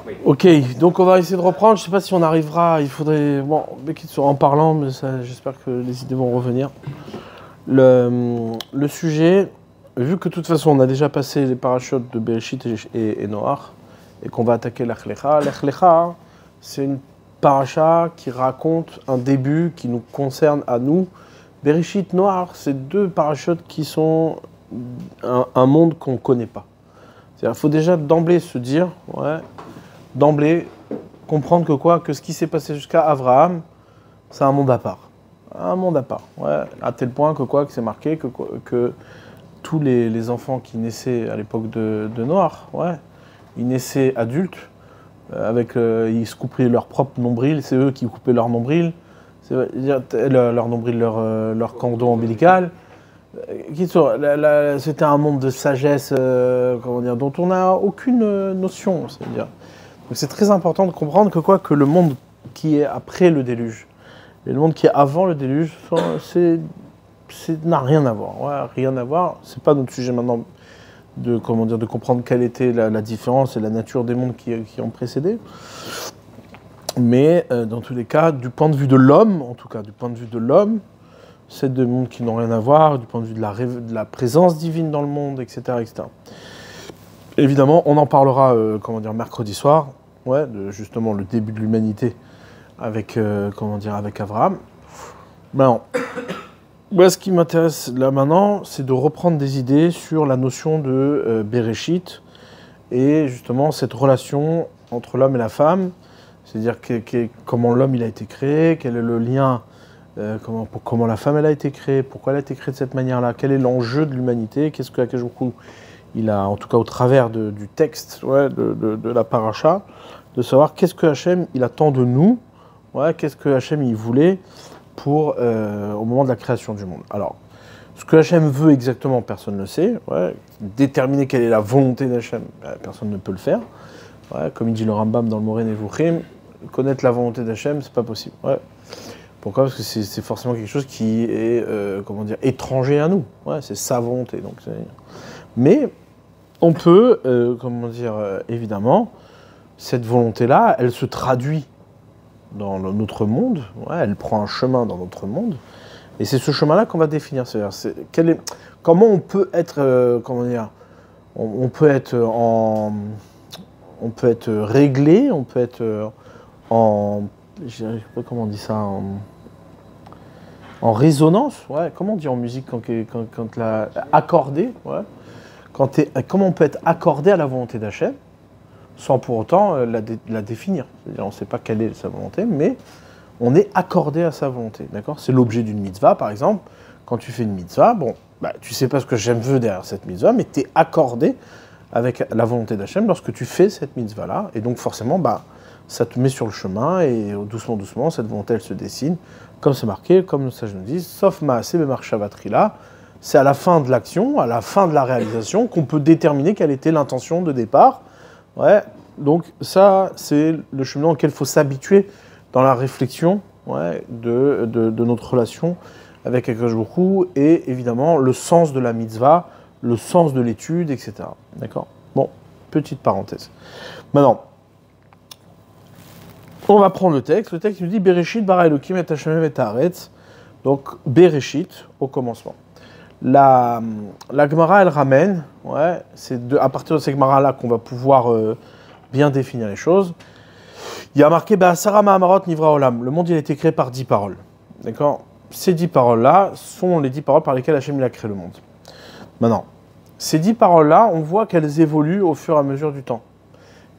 Oui. Ok, donc on va essayer de reprendre. Je sais pas si on arrivera. Il faudrait. Bon, en parlant, mais j'espère que les idées vont revenir. Le sujet, vu que de toute façon on a déjà passé les parachutes de Bereshit et Noach, et qu'on va attaquer l'Echlecha. L'Echlecha, c'est une paracha qui raconte un début qui nous concerne à nous. Bereshit, Noach, c'est deux parachutes qui sont un monde qu'on ne connaît pas. C'est-à-dire, il faut déjà d'emblée se dire, d'emblée comprendre que ce qui s'est passé jusqu'à Abraham, c'est un monde à part. Un monde à part, à tel point que c'est marqué que tous les enfants qui naissaient à l'époque de Noach, ils naissaient adultes, ils se coupaient leur propre nombril, c'est eux qui coupaient leur nombril, leur nombril, leur cordon ombilical. C'était un monde de sagesse, dont on n'a aucune notion. C'est-à-dire. Donc c'est très important de comprendre que le monde qui est après le déluge et le monde qui est avant le déluge, n'a rien à voir. Rien à voir. C'est pas notre sujet maintenant de comprendre quelle était la différence et la nature des mondes qui ont précédé. Mais dans tous les cas, du point de vue de l'homme, c'est deux mondes qui n'ont rien à voir, du point de vue de la présence divine dans le monde, etc. etc. Évidemment, on en parlera mercredi soir, justement le début de l'humanité avec Abraham. Maintenant, moi, ce qui m'intéresse là maintenant, c'est de reprendre des idées sur la notion de Bereshit et justement cette relation entre l'homme et la femme, c'est-à-dire comment l'homme il a été créé, quel est le lien, comment la femme elle a été créée, pourquoi elle a été créée de cette manière-là, quel est l'enjeu de l'humanité, qu'est-ce que Akadosh Baruch Hu, il a, en tout cas au travers du texte de la paracha, de savoir qu'est-ce que Hachem il attend de nous, qu'est-ce que Hachem il voulait au moment de la création du monde. Alors, ce que Hachem veut exactement, personne ne le sait. Déterminer quelle est la volonté d'Hachem, personne ne peut le faire. Comme il dit le Rambam dans le Moreh Nevuchim, connaître la volonté d'Hachem, c'est pas possible. Pourquoi ? Parce que c'est forcément quelque chose qui est étranger à nous. C'est sa volonté. Donc, mais on peut, évidemment, cette volonté-là, elle se traduit dans notre monde, elle prend un chemin dans notre monde, et c'est ce chemin-là qu'on va définir. C'est-à-dire, comment on peut être, on peut être réglé, on peut être je sais pas comment on dit ça, en résonance, comment on dit en musique quand accordé, comment on peut être accordé à la volonté d'Hachem, sans pour autant la définir. C'est-à-dire, on ne sait pas quelle est sa volonté, mais on est accordé à sa volonté. D'accord ? C'est l'objet d'une mitzvah, par exemple. Quand tu fais une mitzvah, tu ne sais pas ce que Hachem veut derrière cette mitzvah, mais tu es accordé avec la volonté d'Hachem lorsque tu fais cette mitzvah-là. Et donc, forcément, ça te met sur le chemin, et doucement, doucement, cette volonté, elle se dessine. Comme c'est marqué, comme ça je nous dis, sauf Maaseh Bemarshavatrila, c'est à la fin de l'action, à la fin de la réalisation, qu'on peut déterminer quelle était l'intention de départ. Donc ça, c'est le chemin auquel il faut s'habituer dans la réflexion de notre relation avec Akadosh Baruch Hu, et évidemment le sens de la mitzvah, le sens de l'étude, etc. D'accord ? Bon, petite parenthèse. Maintenant, on va prendre le texte. Le texte nous dit « Bereshit bara Elokim et Hashem et Haaretz ». Donc, Bereshit, au commencement. La Gemara, elle ramène, c'est à partir de cette Gemara-là qu'on va pouvoir bien définir les choses. Il y a marqué Ba'asara Ma'amarot Nivra Olam. Le monde, il a été créé par 10 paroles. D'accord ? Ces 10 paroles-là sont les 10 paroles par lesquelles Hachem il a créé le monde. Maintenant, ces 10 paroles-là, on voit qu'elles évoluent au fur et à mesure du temps.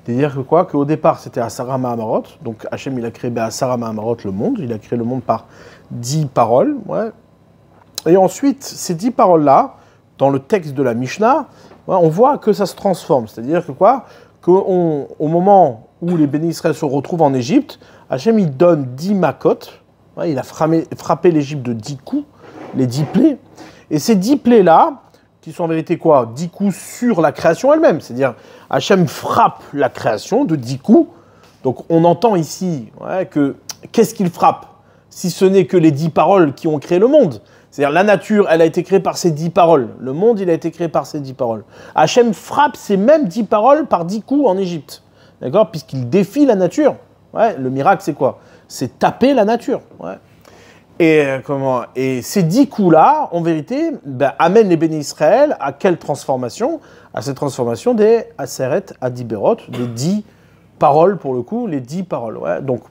C'est-à-dire qu'au départ, c'était Asara Ma'amarot. Donc Hachem, il a créé Ba'asara Ma'amarot le monde. Il a créé le monde par 10 paroles. Et ensuite, ces 10 paroles-là, dans le texte de la Mishnah, on voit que ça se transforme. C'est-à-dire qu'au moment où les bénis Israël se retrouvent en Égypte, Hachem, il donne 10 makot. Il a frappé l'Égypte de 10 coups, les 10 plaies. Et ces 10 plaies-là, qui sont en vérité 10 coups sur la création elle-même. C'est-à-dire, Hachem frappe la création de 10 coups. Donc, on entend ici qu'est-ce qu'il frappe, si ce n'est que les 10 paroles qui ont créé le monde. C'est-à-dire, la nature, elle a été créée par ces 10 paroles. Le monde, il a été créé par ces 10 paroles. Hachem frappe ces mêmes 10 paroles par 10 coups en Égypte. d'accord, puisqu'il défie la nature. Ouais, le miracle, c'est quoi? C'est taper la nature. Ouais. Et ces 10 coups-là, en vérité, amènent les bénis Israël à quelle transformation? À cette transformation des Aseret Adiberot, des 10 paroles pour le coup, les 10 paroles. Ouais. Donc,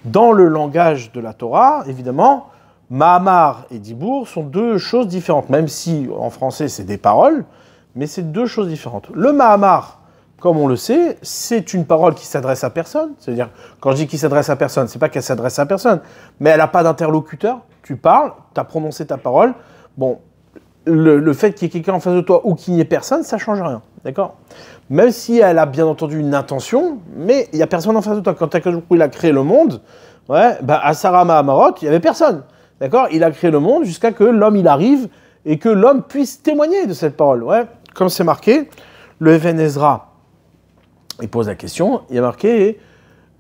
dans le langage de la Torah, évidemment, Mahamar et Dibour sont deux choses différentes, même si en français c'est des paroles, mais c'est deux choses différentes. Le Mahamar, comme on le sait, c'est une parole qui s'adresse à personne. C'est-à-dire, quand je dis qu'il s'adresse à personne, c'est pas qu'elle s'adresse à personne, mais elle n'a pas d'interlocuteur. Tu parles, tu as prononcé ta parole. Bon, le fait qu'il y ait quelqu'un en face de toi ou qu'il n'y ait personne, ça ne change rien. D'accord? Même si elle a bien entendu une intention, mais il n'y a personne en face de toi. Quand il a créé le monde, ouais, à Sarah Mahamarot, il n'y avait personne. D'accord? Il a créé le monde jusqu'à que l'homme il arrive et que l'homme puisse témoigner de cette parole. Ouais. Comme c'est marqué, le Even Ezra, il pose la question, il y a marqué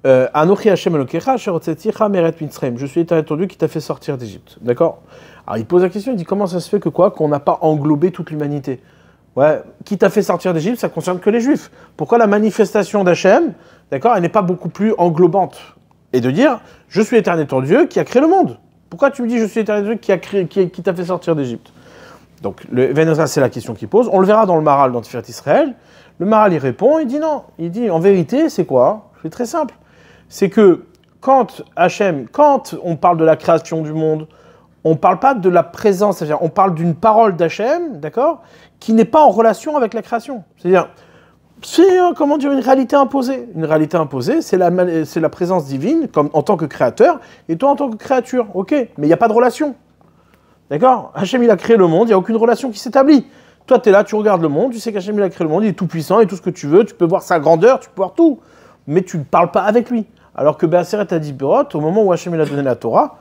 Anochi Hashem Elokecha asher hotzeticha meret Mitzrayim. Je suis l'Éternel ton Dieu qui t'a fait sortir d'Égypte. D'accord? Alors il pose la question, il dit comment ça se fait que quoi? Qu'on n'a pas englobé toute l'humanité? Ouais, qui t'a fait sortir d'Égypte, ça concerne que les Juifs. Pourquoi la manifestation d'Hachem, d'accord, elle n'est pas beaucoup plus englobante? Et de dire, je suis l'Éternel ton Dieu qui a créé le monde. Pourquoi tu me dis, je suis l'Éternel ton Dieu qui t'a fait sortir d'Égypte? Donc, le Venezra, c'est la question qu'il pose. On le verra dans le Maral, dans Tiferet Israël. Le Maral, il répond, il dit non. Il dit, en vérité, c'est quoi? C'est très simple. C'est que quand on parle de la création du monde, on ne parle pas de la présence, c'est-à-dire on parle d'une parole d'Hachem, d'accord, qui n'est pas en relation avec la création. C'est-à-dire, c'est comment dire, une réalité imposée. Une réalité imposée, c'est la présence divine comme, en tant que créateur, et toi en tant que créature. Ok, mais il n'y a pas de relation. D'accord? Hachem, il a créé le monde, il n'y a aucune relation qui s'établit. Toi, tu es là, tu regardes le monde, tu sais qu'Hachem, il a créé le monde, il est tout puissant, et tout ce que tu veux, tu peux voir sa grandeur, tu peux voir tout. Mais tu ne parles pas avec lui. Alors que Be'aseret Adiberot, au moment où Hachem, il a donné la Torah,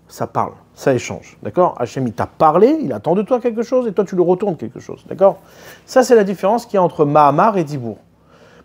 ça parle, ça échange, d'accord? Hachem, il t'a parlé, il attend de toi quelque chose, et toi, tu lui retournes quelque chose, d'accord? Ça, c'est la différence qu'il y a entre Mahamar et Dibour.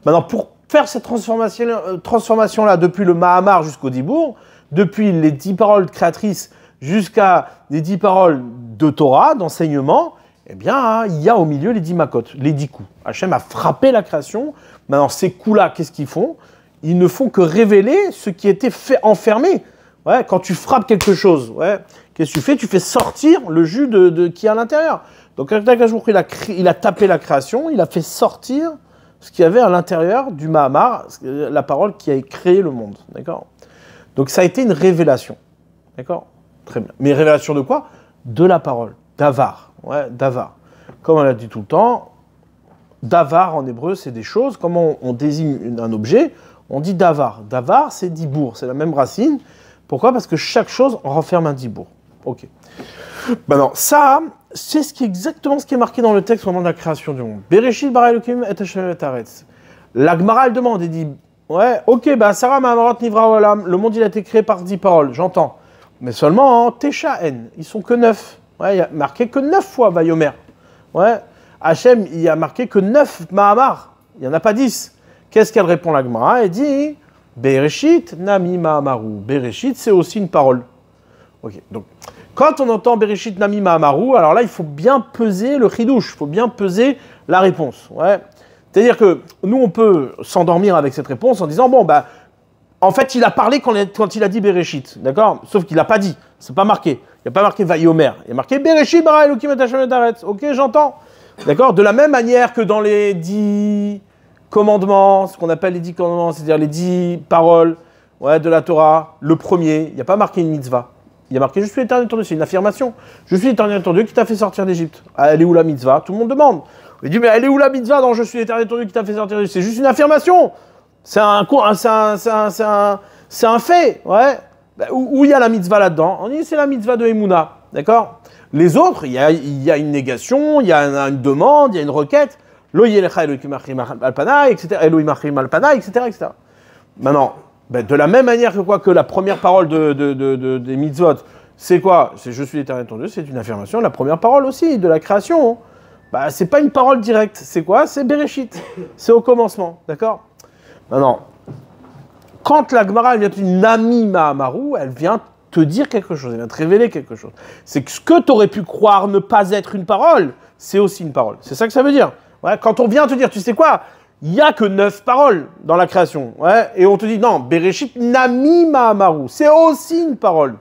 Maintenant, pour faire cette transformation-là, depuis le Mahamar jusqu'au Dibour, depuis les 10 paroles créatrices jusqu'à les 10 paroles de Torah, d'enseignement, eh bien, il y a au milieu les 10 makot, les 10 coups. Hachem a frappé la création. Maintenant, ces coups-là, qu'est-ce qu'ils font? Ils ne font que révéler ce qui était fait enfermé. Ouais, quand tu frappes quelque chose, ouais, qu'est-ce que tu fais? Tu fais sortir le jus qui est à l'intérieur. Donc, il a tapé la création, il a fait sortir ce qu'il y avait à l'intérieur du Mahamar, la parole qui a créé le monde. D'accord? Donc, ça a été une révélation. D'accord? Très bien. Mais révélation de quoi? De la parole. Davar. Ouais, davar. Comme on l'a dit tout le temps, davar en hébreu, c'est des choses. Comment on désigne un objet? On dit davar. Davar, c'est dibour. C'est la même racine. Pourquoi? Parce que chaque chose renferme un dibour. Ok. Maintenant, ça, c'est exactement ce qui est marqué dans le texte au moment de la création du monde. Bereshit bara Elokim et Hashem et Haaretz. La Gemara, elle demande, elle dit, ouais, ok, Sarah Mahamarot Nivra Olam, le monde il a été créé par 10 paroles, j'entends. Mais seulement en Teshaen, ils sont que 9. Ouais, il y a marqué que 9 fois Vayomer. Ouais, Hachem, il y a marqué que 9 Mahamar. Il n'y en a pas 10. Qu'est-ce qu'elle répond la Gemara? Elle dit Bereshit Nami Mahamaru. Bereshit, c'est aussi une parole. Ok, donc quand on entend Bereshit Nami Mahamaru, alors là, il faut bien peser le chidouche, il faut bien peser la réponse. Ouais. C'est-à-dire que nous, on peut s'endormir avec cette réponse en disant bon, en fait, il a parlé quand il a dit Bereshit, d'accord? Sauf qu'il n'a pas dit, c'est pas marqué. Il n'y a pas marqué Vayomer, il y a marqué Bereshit bara Elokim et Hashem et Haaretz. Ok, j'entends. D'accord? De la même manière que dans les 10 commandements, ce qu'on appelle les 10 commandements, c'est-à-dire les 10 paroles de la Torah, le premier, il n'y a pas marqué une mitzvah. Il y a marqué « Je suis l'Éternel ton Dieu », c'est une affirmation. « Je suis l'Éternel ton Dieu qui t'a fait sortir d'Égypte ». Elle est où la mitzvah? Tout le monde demande. Il dit « Mais elle est où la mitzvah dans « Je suis l'Éternel ton Dieu qui t'a fait sortir d'Égypte » C'est juste une affirmation. C'est un fait. Ouais. Où il y a la mitzvah là-dedans? On dit c'est la mitzvah de Emouna. D'accord? Les autres, il y a une négation, il y a une demande, il y a une requête. « Lo yelecha Elohim achim alpanai », etc. « Elohim achim alpanai », etc. Maintenant, de la même manière que la première parole des mitzvot, c'est quoi? C'est « Je suis l'Éternel ton Dieu », c'est une affirmation. La première parole aussi, de la création, c'est pas une parole directe. C'est quoi? C'est Bereshit. C'est au commencement. D'accord? Maintenant, quand la Gemara vient une Nami Mahamaru, elle vient te dire quelque chose, elle vient te révéler quelque chose. C'est que ce que tu aurais pu croire ne pas être une parole, c'est aussi une parole. C'est ça que ça veut dire. Ouais, quand on vient te dire, tu sais quoi? il n'y a que 9 paroles dans la création. Ouais, et on te dit, non, Bereshit Nami Mahamaru, c'est aussi une parole.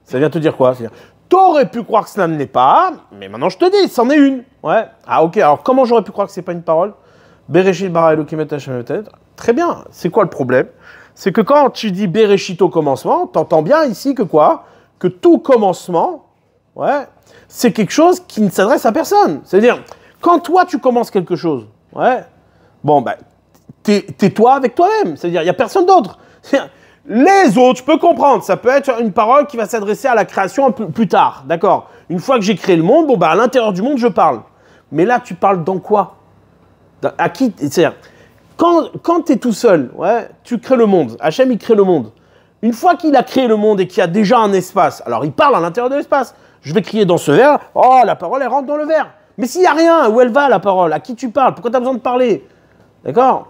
Ça vient te dire quoi? C'est-à-dire, t'aurais pu croire que cela ne l'est pas, mais maintenant je te dis, c'en est une. Ouais. Ah ok, alors comment j'aurais pu croire que c'est pas une parole? Bereshit bara Elokim et Hashem et très bien, c'est quoi le problème? C'est que quand tu dis Bereshit au commencement, t'entends bien ici que quoi? Que tout commencement, ouais, c'est quelque chose qui ne s'adresse à personne. C'est-à-dire, quand toi tu commences quelque chose, ouais, bon, ben, t'es toi avec toi-même. C'est-à-dire, il n'y a personne d'autre. Les autres, je peux comprendre. Ça peut être une parole qui va s'adresser à la création un peu plus tard. D'accord? Une fois que j'ai créé le monde, bon, ben, à l'intérieur du monde, je parle. Mais là, tu parles dans quoi? À qui? C'est-à-dire, quand tu es tout seul, ouais, tu crées le monde. Hachem, il crée le monde. Une fois qu'il a créé le monde et qu'il y a déjà un espace, alors il parle à l'intérieur de l'espace. Je vais crier dans ce verre, oh, la parole, elle rentre dans le verre. Mais s'il n'y a rien, où elle va, la parole? À qui tu parles? Pourquoi tu as besoin de parler? D'accord?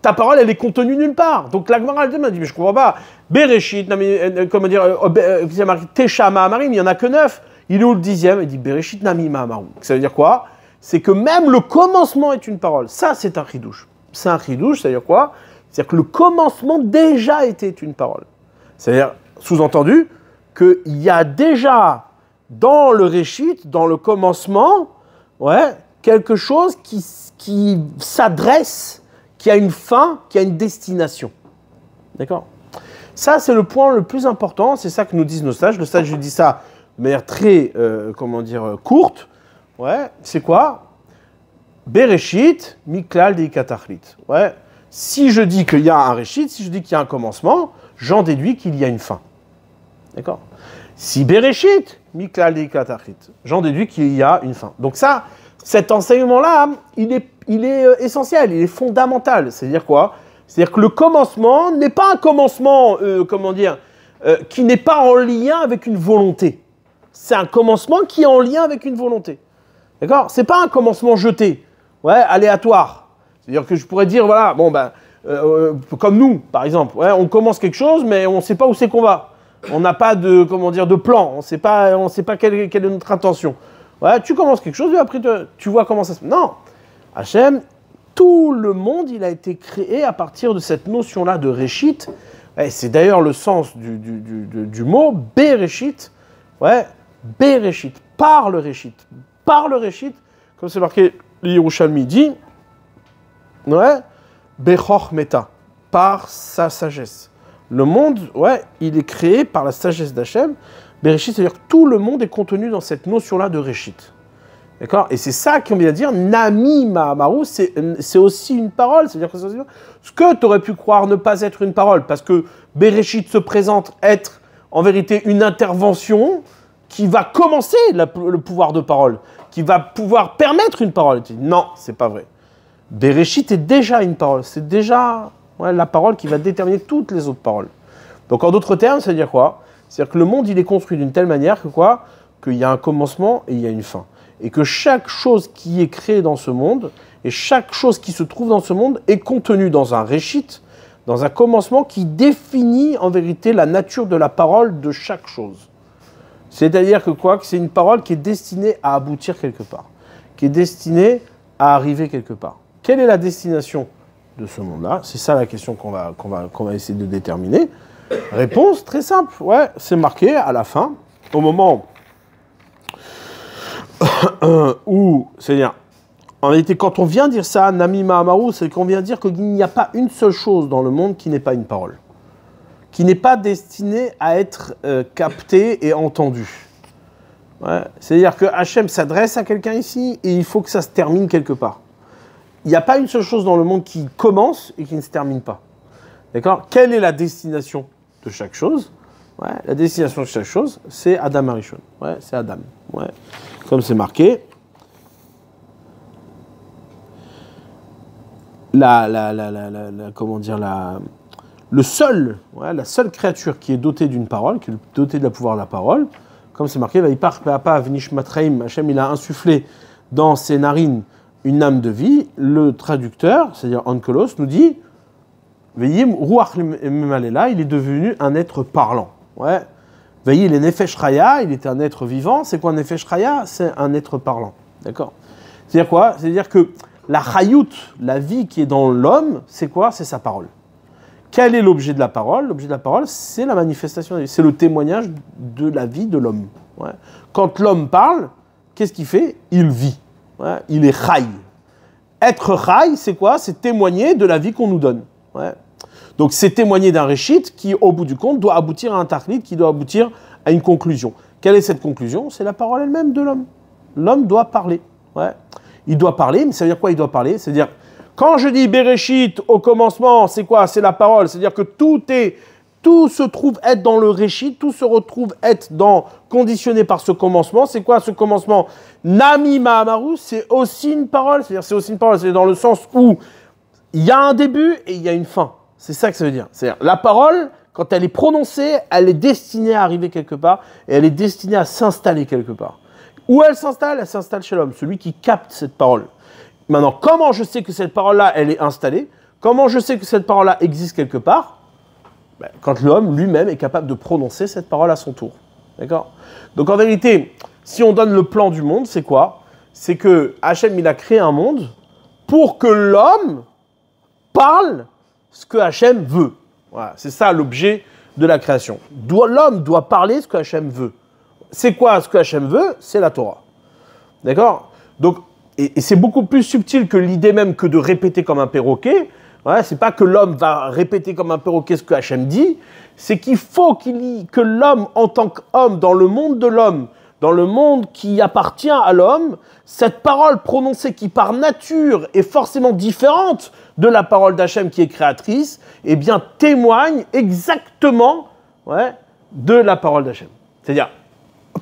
Ta parole, elle est contenue nulle part. Donc la Gemara, elle m'a dit, mais je ne comprends pas. Bereshit, comment dire, Tesha Mahamarim, il n'y en a que 9. Il est où le 10e? Il dit Bereshit Nami Mahamaru. Ça veut dire quoi? C'est que même le commencement est une parole. Ça, c'est un chidouche. C'est un chidouche, c'est-à-dire quoi? C'est-à-dire que le commencement déjà était une parole. C'est-à-dire, sous-entendu, qu'il y a déjà dans le réchit, dans le commencement, ouais, quelque chose qui s'adresse, qui a une fin, qui a une destination. D'accord? Ça, c'est le point le plus important, c'est ça que nous disent nos sages. Le sage, je dis ça de manière très, courte. Ouais, c'est quoi? Bereshit, Miklal Deikatachlit. Ouais. Si je dis qu'il y a un réchit, si je dis qu'il y a un commencement, j'en déduis qu'il y a une fin. D'accord? Si Bereshit, Miklal Deikatachlit, j'en déduis qu'il y a une fin. Donc ça, cet enseignement-là, il est essentiel, il est fondamental. C'est-à-dire quoi? C'est-à-dire que le commencement n'est pas un commencement, qui n'est pas en lien avec une volonté. C'est un commencement qui est en lien avec une volonté. D'accord? C'est pas un commencement jeté, ouais, aléatoire. C'est-à-dire que je pourrais dire, voilà, bon ben, comme nous, par exemple, ouais, on commence quelque chose, mais on ne sait pas où c'est qu'on va. On n'a pas de, de plan. On ne sait pas quelle est notre intention. Ouais, tu commences quelque chose et après tu vois comment ça se passe. Non, Hachem, tout le monde, il a été créé à partir de cette notion-là de réchit. C'est d'ailleurs le sens du mot Bereshit. Ouais, Bereshit, par le réchit. Par le réchit, comme c'est marqué, l'Yerushalmi dit, ouais, Bechor Meta, par sa sagesse. Le monde, ouais, il est créé par la sagesse d'Hachem. Bereshit, c'est-à-dire que tout le monde est contenu dans cette notion-là de réchit. D'accord? Et c'est ça qu'on vient dire, Nami Mahamaru, c'est aussi une parole. C'est-à-dire que ce que tu aurais pu croire ne pas être une parole, parce que Bereshit se présente être, en vérité, une intervention qui va commencer le pouvoir de parole, qui va pouvoir permettre une parole. Non, c'est pas vrai. Bereshit est déjà une parole. C'est déjà la parole qui va déterminer toutes les autres paroles. Donc en d'autres termes, ça veut dire quoi? C'est-à-dire que le monde, il est construit d'une telle manière que quoi? Qu'il y a un commencement et il y a une fin. Et que chaque chose qui est créée dans ce monde, et chaque chose qui se trouve dans ce monde, est contenue dans un réchit, dans un commencement qui définit en vérité la nature de la parole de chaque chose. C'est-à-dire que quoi? Que c'est une parole qui est destinée à aboutir quelque part, qui est destinée à arriver quelque part. Quelle est la destination de ce monde-là? C'est ça la question qu'on va essayer de déterminer. Réponse très simple. Ouais, c'est marqué à la fin, au moment où, c'est-à-dire, en réalité, quand on vient dire ça, Nami Mahamaru, c'est qu'on vient dire qu'il n'y a pas une seule chose dans le monde qui n'est pas une parole, qui n'est pas destinée à être captée et entendue. Ouais. C'est-à-dire que Hachem s'adresse à quelqu'un ici et il faut que ça se termine quelque part. Il n'y a pas une seule chose dans le monde qui commence et qui ne se termine pas. D'accord? Quelle est la destination de chaque chose? Ouais, la destination de chaque chose, c'est Adam Arishon. Ouais, c'est Adam. Ouais. Comme c'est marqué, la seule créature qui est dotée d'une parole, qui est dotée de la pouvoir de la parole, comme c'est marqué, Hachem, il a insufflé dans ses narines une âme de vie. Le traducteur, c'est-à-dire Onkelos, nous dit, Veillim Ruach Memalela, il est devenu un être parlant. Ouais. Veillez les Nefesh Raya, il était un être vivant. C'est quoi un Nefesh Raya? C'est un être parlant. D'accord? C'est-à-dire quoi? C'est-à-dire que la chayut, la vie qui est dans l'homme, c'est quoi? C'est sa parole. Quel est l'objet de la parole? L'objet de la parole, c'est la manifestation, c'est le témoignage de la vie de l'homme. Ouais. Quand l'homme parle, qu'est-ce qu'il fait? Il vit. Ouais. Il est chay. Être chay, c'est quoi? C'est témoigner de la vie qu'on nous donne. Ouais. Donc c'est témoigner d'un réchit qui, au bout du compte, doit aboutir à un tachlit, qui doit aboutir à une conclusion. Quelle est cette conclusion? C'est la parole elle-même de l'homme. L'homme doit parler. Ouais. Il doit parler, mais ça veut dire quoi il doit parler? C'est-à-dire, quand je dis Bereshit au commencement, c'est quoi? C'est la parole. C'est-à-dire que tout se trouve être dans le réchit, tout se retrouve être conditionné par ce commencement. C'est quoi ce commencement? Nami Mahamaru, c'est aussi une parole. C'est-à-dire, c'est aussi une parole. C'est dans le sens où il y a un début et il y a une fin. C'est ça que ça veut dire. C'est-à-dire, la parole, quand elle est prononcée, elle est destinée à arriver quelque part et elle est destinée à s'installer quelque part. Où elle s'installe? Elle s'installe chez l'homme, celui qui capte cette parole. Maintenant, comment je sais que cette parole-là, elle est installée? Comment je sais que cette parole-là existe quelque part? Quand l'homme lui-même est capable de prononcer cette parole à son tour. D'accord? Donc en vérité, si on donne le plan du monde, c'est quoi? C'est que Hachem, il a créé un monde pour que l'homme parle ce que Hachem veut. Voilà, c'est ça l'objet de la création. L'homme doit parler ce que Hachem veut. C'est quoi ce que Hachem veut? C'est la Torah. D'accord? Donc, et c'est beaucoup plus subtil que l'idée même que de répéter comme un perroquet. Ouais, c'est pas que l'homme va répéter comme un perroquet ce que Hachem dit, c'est qu'il faut que l'homme, en tant qu'homme, dans le monde de l'homme, dans le monde qui appartient à l'homme, cette parole prononcée qui par nature est forcément différente de la parole d'Hachem qui est créatrice, eh bien témoigne exactement de la parole d'Hachem. C'est-à-dire,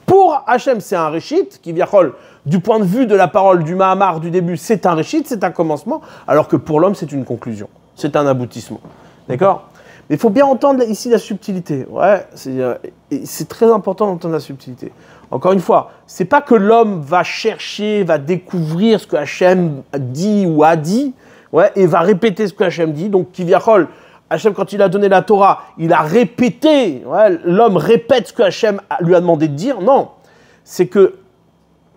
pour Hachem, c'est un réchit, qui viachol, du point de vue de la parole du Mahamar du début, c'est un réchit, c'est un commencement, alors que pour l'homme, c'est une conclusion, c'est un aboutissement. D'accord? Mais il faut bien entendre ici la subtilité. Ouais, c'est très important d'entendre la subtilité. Encore une fois, c'est pas que l'homme va chercher, va découvrir ce que Hachem dit ou a dit, et va répéter ce que Hachem dit. Donc, Kiviachol, Hachem, quand il a donné la Torah, il a répété, l'homme répète ce que Hachem lui a demandé de dire. Non, c'est que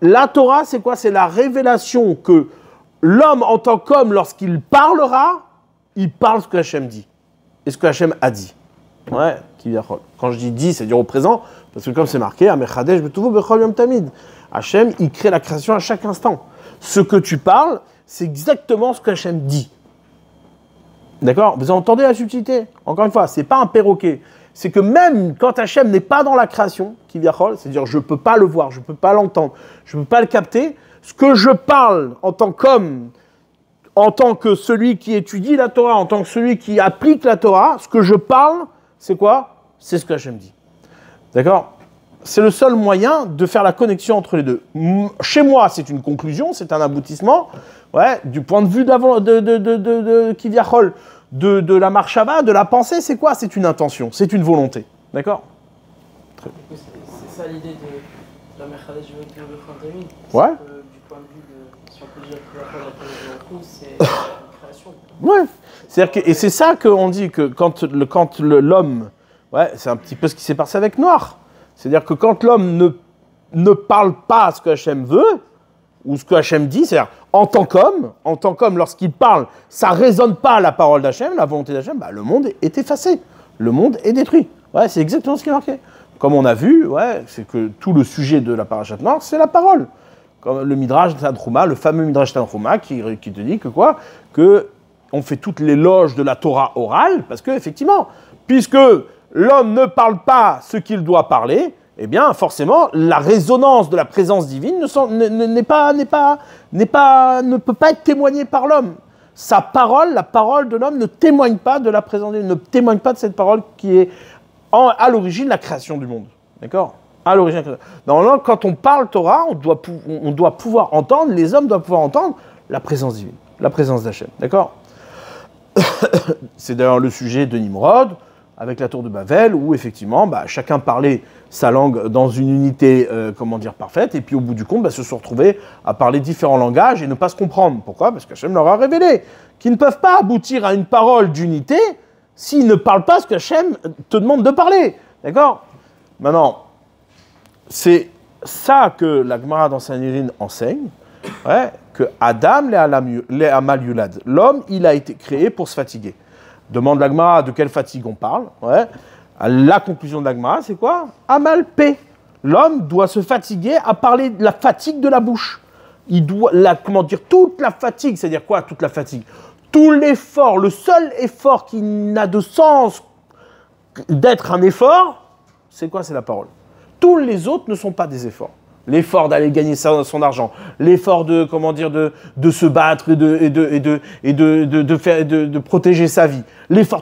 la Torah, c'est quoi? C'est la révélation que l'homme, en tant qu'homme, lorsqu'il parlera, il parle ce que Hachem dit. Et ce que Hachem a dit. Quand je dis dit, c'est dire au présent, parce que comme c'est marqué, Hachem, il crée la création à chaque instant. Ce que tu parles, c'est exactement ce que Hachem dit. D'accord? Vous entendez la subtilité? Encore une fois, c'est pas un perroquet. C'est que même quand Hachem n'est pas dans la création, c'est-à-dire je ne peux pas le voir, je ne peux pas l'entendre, je ne peux pas le capter, ce que je parle en tant qu'homme, en tant que celui qui étudie la Torah, en tant que celui qui applique la Torah, ce que je parle, c'est quoi? C'est ce que Hachem dit. D'accord? C'est le seul moyen de faire la connexion entre les deux. Chez moi, c'est une conclusion, c'est un aboutissement, du point de vue de Kiviachol, de la marchava, de la pensée, c'est quoi? C'est une intention, c'est une volonté. D'accord? C'est ça l'idée de la Merchadesh de Bechantami. Ouais. Du point de vue de, si on peut dire que c'est une création. Ouais. C'est-à-dire et c'est ça qu'on dit que quand l'homme, c'est un petit peu ce qui s'est passé avec Noir. C'est-à-dire que quand l'homme ne parle pas ce que Hachem veut, ou ce que Hachem dit, c'est-à-dire en tant qu'homme, lorsqu'il parle, ça ne résonne pas la parole d'Hachem, la volonté d'Hachem, le monde est effacé, le monde est détruit. C'est exactement ce qui est marqué. Comme on a vu, c'est que tout le sujet de la parashat Noach, c'est la parole. Comme le Midrash Tanchuma, le fameux Midrash Tanchuma qui te dit que quoi? Que on fait toutes les loges de la Torah orale, parce que effectivement, puisque l'homme ne parle pas ce qu'il doit parler, eh bien, forcément, la résonance de la présence divine ne peut pas être témoignée par l'homme. Sa parole, la parole de l'homme, ne témoigne pas de la présence divine, ne témoigne pas de cette parole qui est à l'origine de la création du monde. D'accord? À l'origine. Normalement, quand on parle Torah, on doit pouvoir entendre, les hommes doivent pouvoir entendre la présence divine, la présence d'Hachem. D'accord? C'est d'ailleurs le sujet de Nimrod, avec la tour de Babel, où effectivement, chacun parlait sa langue dans une unité, parfaite, et puis au bout du compte, se sont retrouvés à parler différents langages et ne pas se comprendre. Pourquoi? Parce qu'Hachem leur a révélé qu'ils ne peuvent pas aboutir à une parole d'unité s'ils ne parlent pas ce qu'Hachem te demande de parler. D'accord? Maintenant, c'est ça que la Gemara dans Sanhedrin enseigne, que Adam les Amal Yulad. L'homme, il a été créé pour se fatiguer. Demande l'Agmara de quelle fatigue on parle. Ouais. La conclusion de l'Agmara, c'est quoi? Amal P. L'homme doit se fatiguer à parler de la fatigue de la bouche. Il doit, toute la fatigue, c'est-à-dire quoi toute la fatigue? Tout l'effort, le seul effort qui n'a de sens d'être un effort, c'est quoi? C'est la parole. Tous les autres ne sont pas des efforts. L'effort d'aller gagner son argent, l'effort de se battre et de protéger sa vie.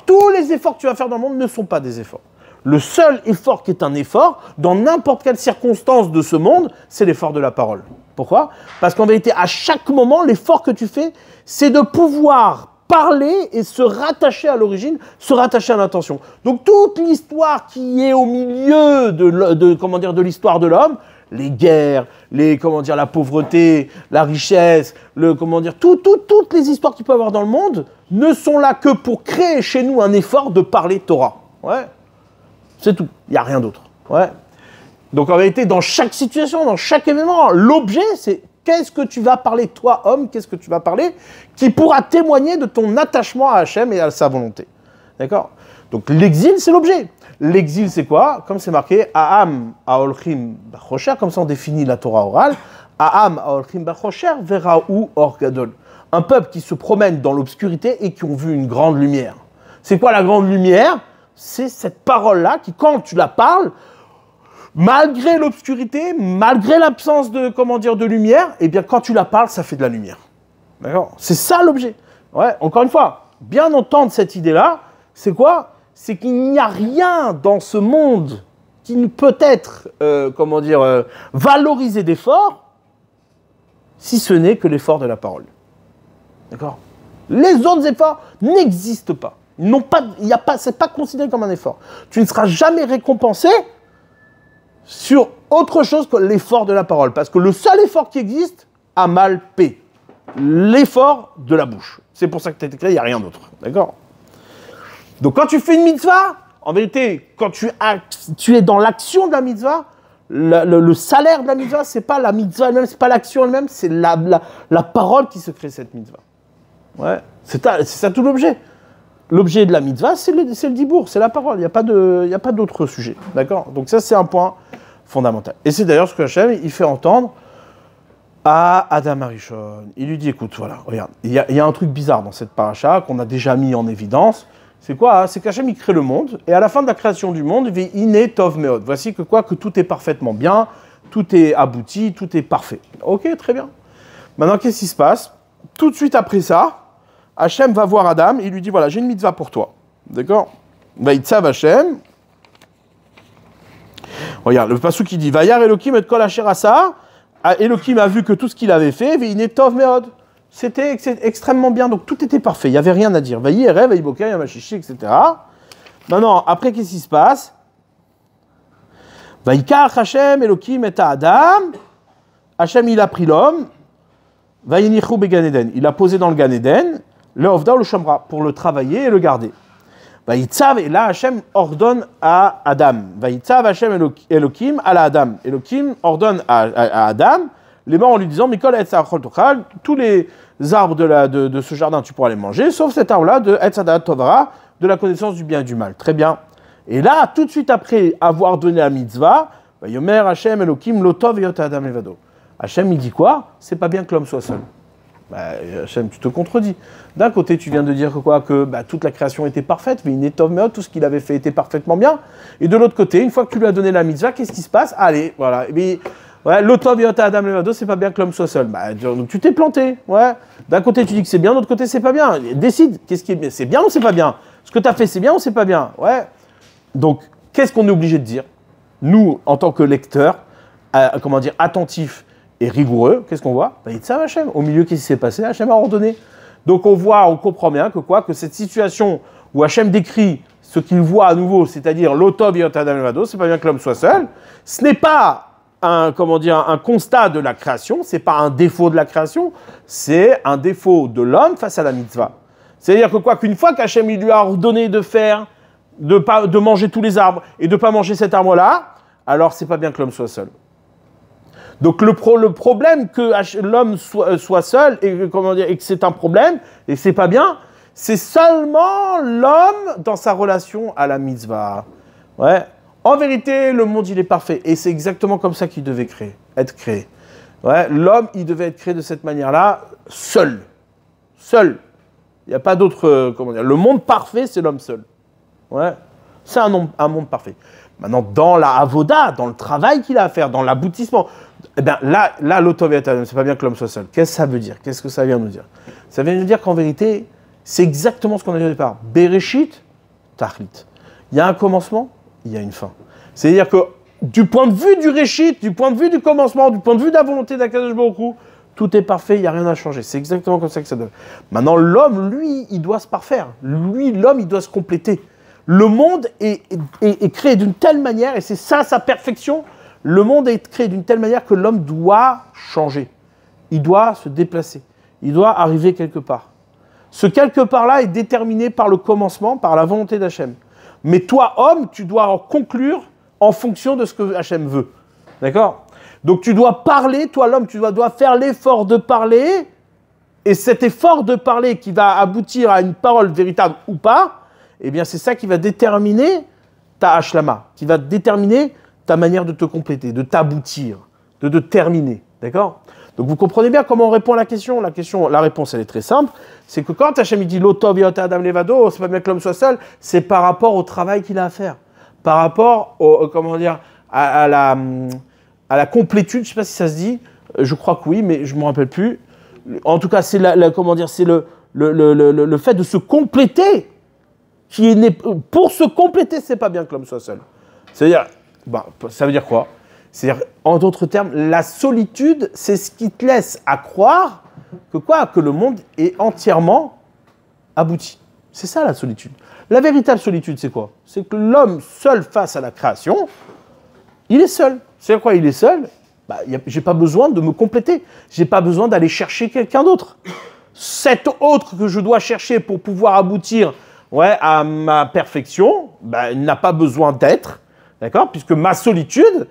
Tous les efforts que tu vas faire dans le monde ne sont pas des efforts. Le seul effort qui est un effort, dans n'importe quelle circonstance de ce monde, c'est l'effort de la parole. Pourquoi? Parce qu'en vérité, à chaque moment, l'effort que tu fais, c'est de pouvoir parler et se rattacher à l'origine, se rattacher à l'intention. Donc toute l'histoire qui est au milieu de l'histoire de l'homme, les guerres, la pauvreté, la richesse, toutes les histoires qu'il peut y avoir dans le monde ne sont là que pour créer chez nous un effort de parler Torah. Ouais. C'est tout. Il n'y a rien d'autre. Ouais. Donc en vérité, dans chaque situation, dans chaque événement, l'objet, c'est qu'est-ce que tu vas parler, toi, homme, qu'est-ce que tu vas parler qui pourra témoigner de ton attachement à Hachem et à sa volonté. D'accord? Donc l'exil, c'est l'objet. L'exil, c'est quoi? Comme c'est marqué, Aham Aolchim Bachosher, comme ça on définit la Torah orale. Aham Aolchim Bachosher Veraou Or Gadol. Un peuple qui se promène dans l'obscurité et qui ont vu une grande lumière. C'est quoi la grande lumière? C'est cette parole-là qui, quand tu la parles, malgré l'obscurité, malgré l'absence de lumière, eh bien quand tu la parles, ça fait de la lumière. D'accord? C'est ça l'objet. Ouais, encore une fois, bien entendre cette idée-là, c'est quoi? C'est qu'il n'y a rien dans ce monde qui ne peut être, valorisé d'effort, si ce n'est que l'effort de la parole. D'accord? Les autres efforts n'existent pas. C'est pas considéré comme un effort. Tu ne seras jamais récompensé sur autre chose que l'effort de la parole. Parce que le seul effort qui existe, Amal P. L'effort de la bouche. C'est pour ça que tu as été créé, il n'y a rien d'autre. D'accord? Donc quand tu fais une mitzvah, en vérité, quand tu es dans l'action de la mitzvah, le salaire de la mitzvah, c'est pas la mitzvah elle-même, c'est pas l'action elle-même, c'est la parole qui se crée cette mitzvah. Ouais, c'est ça tout l'objet. L'objet de la mitzvah, c'est le dibour, c'est la parole. Il n'y a pas d'autre sujet. D'accord? Donc ça, c'est un point fondamental. Et c'est d'ailleurs ce que Hachem, il fait entendre à Adam Arishon. Il lui dit, écoute, voilà, regarde, il y a un truc bizarre dans cette paracha qu'on a déjà mis en évidence. C'est quoi? C'est qu'Hachem, il crée le monde, et à la fin de la création du monde, Ve'ine tov meod. Voici que tout est parfaitement bien, tout est abouti, tout est parfait. Ok, très bien. Maintenant, qu'est-ce qui se passe? Tout de suite après ça, Hachem va voir Adam et il lui dit, voilà, j'ai une mitzvah pour toi. D'accord? Vaïtsav Hachem. Regarde, le passou qui dit, Vayar Elohim et kol asher asa. Elohim a vu que tout ce qu'il avait fait, Ve'ine tov meod. C'était extrêmement bien, donc tout était parfait, il n'y avait rien à dire. Vayi Erev, Vayi Boker, Yamachichi, etc. Maintenant, après, qu'est-ce qui se passe? Vayikach Hachem Elohim et Adam. Hachem, il a pris l'homme. Vayinichu began Eden. Il l'a posé dans le Gan Eden. Le Ovda ou le Shamra, pour le travailler et le garder. Vayitzav, et là Hachem ordonne à Adam. Vayitzav Hachem Elohim à la Adam. Elohim ordonne à Adam, les morts en lui disant, Mikol etz ha'achol tochal, tous les arbres de ce jardin tu pourras les manger, sauf cet arbre-là de etz ha'dat tovra, de la connaissance du bien et du mal. Très bien. Et là, tout de suite après avoir donné la mitzvah, Vayomer Hachem Elohim lotov yot Adam levado. Hachem, il dit quoi? C'est pas bien que l'homme soit seul. Hachem, tu te contredis. D'un côté, tu viens de dire que toute la création était parfaite, mais tout ce qu'il avait fait était parfaitement bien. Et de l'autre côté, une fois que tu lui as donné la mitzvah, qu'est-ce qui se passe? Allez, voilà. L'otov yota Adam levado, c'est pas bien que l'homme soit seul. Donc tu t'es planté. Ouais. D'un côté, tu dis que c'est bien, de l'autre côté, c'est pas bien. Décide, qu'est-ce qui est bien? C'est bien ou c'est pas bien? Ce que tu as fait, c'est bien ou c'est pas bien? Ouais. Donc, qu'est-ce qu'on est obligé de dire? Nous, en tant que lecteurs, attentifs et rigoureux, qu'est-ce qu'on voit? Vaïtzav Hachem. Au milieu, qu'est-ce qui s'est passé? Hachem a ordonné. Donc on comprend bien que cette situation où Hachem décrit ce qu'il voit à nouveau, c'est-à-dire l'otov yot Adam levado, c'est pas bien que l'homme soit seul, ce n'est pas un constat de la création, c'est pas un défaut de la création, c'est un défaut de l'homme face à la mitzvah. C'est-à-dire qu'une fois qu'Hachem il lui a ordonné de manger tous les arbres et de ne pas manger cet arbre-là, alors c'est pas bien que l'homme soit seul. Donc le problème que l'homme soit seul et, comment dire, et que c'est un problème et que c'est pas bien, c'est seulement l'homme dans sa relation à la mitzvah. Ouais. En vérité, le monde, il est parfait. Et c'est exactement comme ça qu'il devait être créé. Ouais. L'homme, il devait être créé de cette manière-là, seul. Seul. Il n'y a pas d'autre... comment dire. Le monde parfait, c'est l'homme seul. Ouais. C'est un monde parfait. Maintenant, dans la avoda, dans le travail qu'il a à faire, dans l'aboutissement, eh bien, là, l'otov et Adam, c'est pas bien que l'homme soit seul. Qu'est-ce que ça veut dire? Qu'est-ce que ça vient nous dire? Ça vient nous dire qu'en vérité, c'est exactement ce qu'on a dit au départ. Bereshit, Tachlit. Il y a un commencement, il y a une fin. C'est-à-dire que du point de vue du Réchit, du point de vue du commencement, du point de vue de la volonté d'Akadosh Baruch Hu, tout est parfait, il n'y a rien à changer. C'est exactement comme ça que ça doit. Maintenant, l'homme, lui, il doit se parfaire. Lui, l'homme, il doit se compléter. Le monde est créé d'une telle manière, et c'est ça sa perfection, le monde est créé d'une telle manière que l'homme doit changer. Il doit se déplacer. Il doit arriver quelque part. Ce quelque part-là est déterminé par le commencement, par la volonté d'Hachem. Mais toi, homme, tu dois conclure en fonction de ce que Hachem veut. D'accord? Donc tu dois parler, toi l'homme, tu dois faire l'effort de parler, et cet effort de parler qui va aboutir à une parole véritable ou pas, eh bien c'est ça qui va déterminer ta hashlama, qui va déterminer ta manière de te compléter, de t'aboutir, de te terminer. D'accord? Donc vous comprenez bien comment on répond à la question. La réponse, elle est très simple. C'est que quand Hachem dit l'otov yota adam levado, c'est pas bien que l'homme soit seul, c'est par rapport au travail qu'il a à faire. Par rapport à la complétude, je ne sais pas si ça se dit, je crois que oui, mais je ne me rappelle plus. En tout cas, c'est c'est le fait de se compléter qui est né. Pour se compléter, c'est pas bien que l'homme soit seul. C'est-à-dire, ça veut dire quoi? C'est-à-dire, en d'autres termes, la solitude, c'est ce qui te laisse à croire que le monde est entièrement abouti. C'est ça la solitude. La véritable solitude, c'est quoi? C'est que l'homme seul face à la création, il est seul. C'est quoi? Il est seul. J'ai pas besoin de me compléter. J'ai pas besoin d'aller chercher quelqu'un d'autre. Cet autre que je dois chercher pour pouvoir aboutir à ma perfection, il n'a pas besoin d'être, d'accord? Puisque ma solitude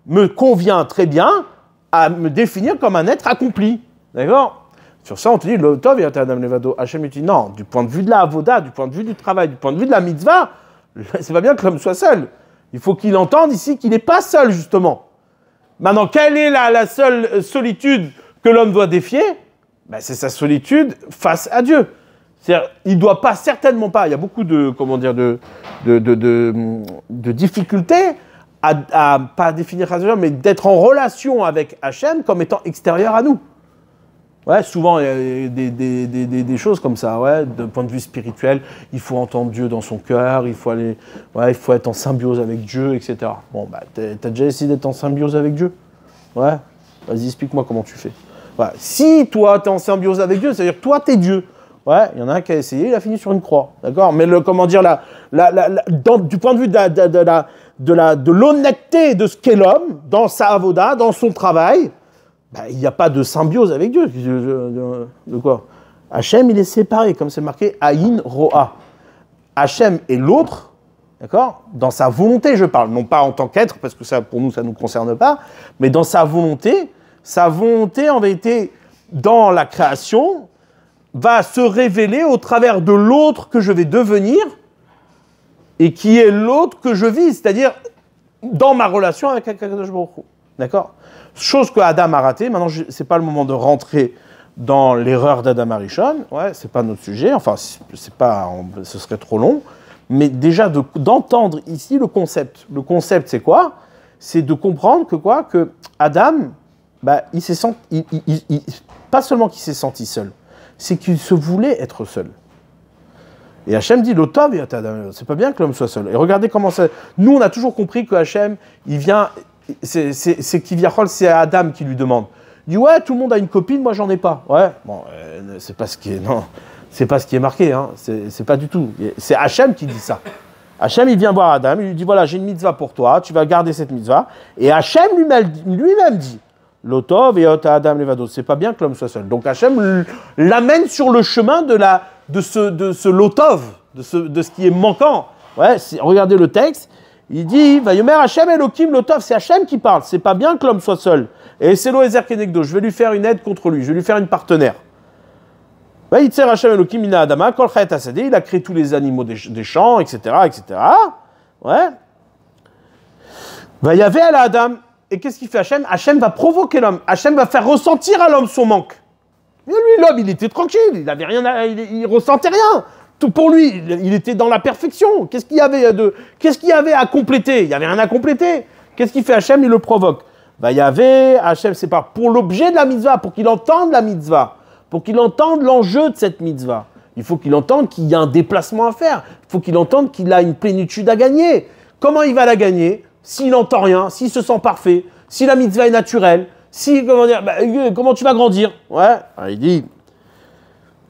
me convient très bien à me définir comme un être accompli, d'accord? Sur ça, on te dit, l'otov et Adam Levado. Hachem dit non, du point de vue de la avoda, du point de vue du travail, du point de vue de la mitzvah, c'est pas bien que l'homme soit seul. Il faut qu'il entende ici qu'il n'est pas seul, justement. Maintenant, quelle est la seule solitude que l'homme doit défier? C'est sa solitude face à Dieu. C'est-à-dire, il ne doit pas, certainement pas, il y a beaucoup de difficultés à pas définir Hachem, mais d'être en relation avec Hachem comme étant extérieur à nous. Ouais, souvent, il y a des choses comme ça, d'un point de vue spirituel, il faut entendre Dieu dans son cœur, il faut être en symbiose avec Dieu, etc. Bon, t'as déjà essayé d'être en symbiose avec Dieu? Ouais, vas-y, explique-moi comment tu fais. Ouais. Si toi, t'es en symbiose avec Dieu, c'est-à-dire que toi, t'es Dieu. Ouais, il y en a un qui a essayé, il a fini sur une croix, d'accord? Mais du point de vue de l'honnêteté de ce qu'est l'homme, dans sa avoda, dans son travail, il n'y a pas de symbiose avec Dieu. De quoi? Hachem, il est séparé, comme c'est marqué, Aïn Ro'a. Hachem est l'autre, d'accord? Dans sa volonté, je parle, non pas en tant qu'être, parce que ça, pour nous, ça ne nous concerne pas, mais dans sa volonté, en vérité, dans la création, va se révéler au travers de l'autre que je vais devenir, et qui est l'autre que je vis, c'est-à-dire dans ma relation avec Akadosh Baruch Hu. D'accord? Chose que Adam a ratée. Maintenant, ce n'est pas le moment de rentrer dans l'erreur d'Adam Arishon. Ouais, ce n'est pas notre sujet. Enfin, ce serait trop long. Mais déjà, d'entendre ici le concept. Le concept, c'est quoi? C'est de comprendre que Adam, il s'est senti, pas seulement qu'il s'est senti seul, c'est qu'il se voulait être seul. Et Hachem dit, l'otov et Adam, c'est pas bien que l'homme soit seul. Et regardez comment ça... Nous, on a toujours compris que Hachem, il vient... C'est Kiviachol, c'est Adam qui lui demande. Il dit, ouais, tout le monde a une copine, moi j'en ai pas. Ouais, bon, c'est pas ce qui est... Non, c'est pas ce qui est marqué, hein. C'est pas du tout. C'est Hachem qui dit ça. Hachem, il vient voir Adam, il lui dit, voilà, j'ai une mitzvah pour toi, tu vas garder cette mitzvah. Et Hachem lui-même dit, l'otov et Adam levado, c'est pas bien que l'homme soit seul. Donc Hachem l'amène sur le chemin de ce l'otov, de ce qui est manquant. Ouais, regardez le texte. Il dit, Vayomer Hachem Elohim Lotov, c'est Hachem qui parle. C'est pas bien que l'homme soit seul. Et c'est l'Oezer Kenegdo, je vais lui faire une aide contre lui, je vais lui faire une partenaire. Il a créé tous les animaux des champs, etc., etc. Ouais. Y avait à la Adam. Et qu'est-ce qu'il fait Hachem? Hachem va provoquer l'homme. Hachem va faire ressentir à l'homme son manque. Mais lui, l'homme, il était tranquille, il avait rien, il ressentait rien. Tout pour lui, il était dans la perfection. Qu'est-ce qu'il y avait à compléter? Il y avait rien à compléter. Qu'est-ce qu'il fait Hachem? Il le provoque. Y avait Hachem, c'est pas pour l'objet de la mitzvah, pour qu'il entende la mitzvah. Pour qu'il entende l'enjeu de cette mitzvah. Il faut qu'il entende qu'il y a un déplacement à faire. Il faut qu'il entende qu'il a une plénitude à gagner. Comment il va la gagner? S'il n'entend rien, s'il se sent parfait, si la mitzvah est naturelle, si, comment tu vas grandir? Ouais, alors il dit,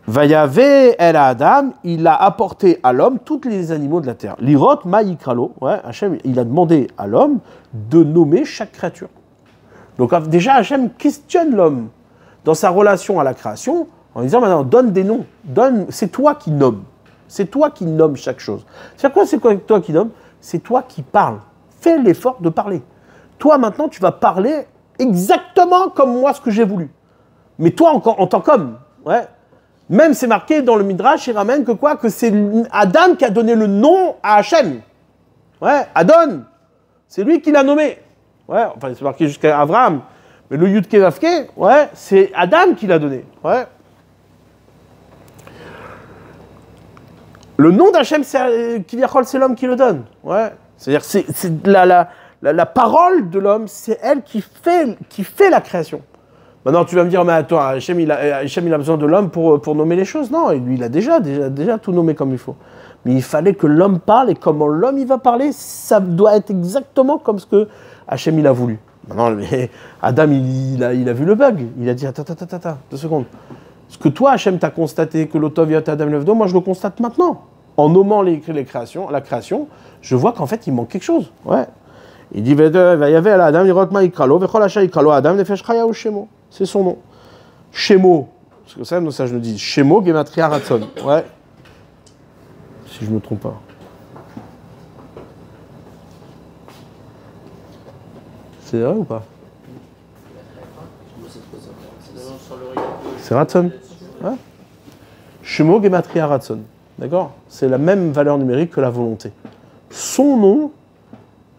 Vayave el Adam, il a apporté à l'homme tous les animaux de la terre. L'irot ma'ikralo, ouais, Hachem, il a demandé à l'homme de nommer chaque créature. Donc déjà, Hachem questionne l'homme dans sa relation à la création, en disant maintenant, donne des noms, c'est toi qui nommes. C'est toi qui nommes chaque chose. C'est quoi toi qui nommes? C'est toi qui parles. Fais l'effort de parler. Toi, maintenant, tu vas parler exactement comme moi, ce que j'ai voulu. Mais toi, en tant qu'homme, ouais. Même c'est marqué dans le Midrash, il ramène que quoi? Que c'est Adam qui a donné le nom à Hachem. Ouais, Adon. C'est lui qui l'a nommé. Ouais, enfin, c'est marqué jusqu'à Abraham. Mais le Yud Kevavke, ouais, c'est Adam qui l'a donné. Ouais. Le nom d'Hachem, c'est l'homme qui le donne. Ouais. C'est-à-dire, c'est la parole de l'homme, c'est elle qui fait la création. Maintenant, tu vas me dire, mais attends, Hachem, il a besoin de l'homme pour nommer les choses. Non, lui, il a déjà tout nommé comme il faut. Mais il fallait que l'homme parle, et comment l'homme, il va parler, ça doit être exactement comme ce que Hachem, il a voulu. Maintenant, Adam, il a vu le bug. Il a dit, attends, 2 secondes. Ce que toi, Hachem, t'as constaté, que l'Otov Yot Adam Levdo, moi, je le constate maintenant. En nommant la création, je vois qu'en fait, il manque quelque chose. Ouais. Il dit, Adam, Adam, Nefesh Chaya ou Shemo. C'est son nom. Shemo. Parce que ça, je le dis. Shemo, Gematria Ratson. Ouais. Si je ne me trompe pas. C'est vrai ou pas? C'est Ratson. Ouais. Shemo, Gematria Ratson. D'accord? C'est la même valeur numérique que la volonté. Son nom,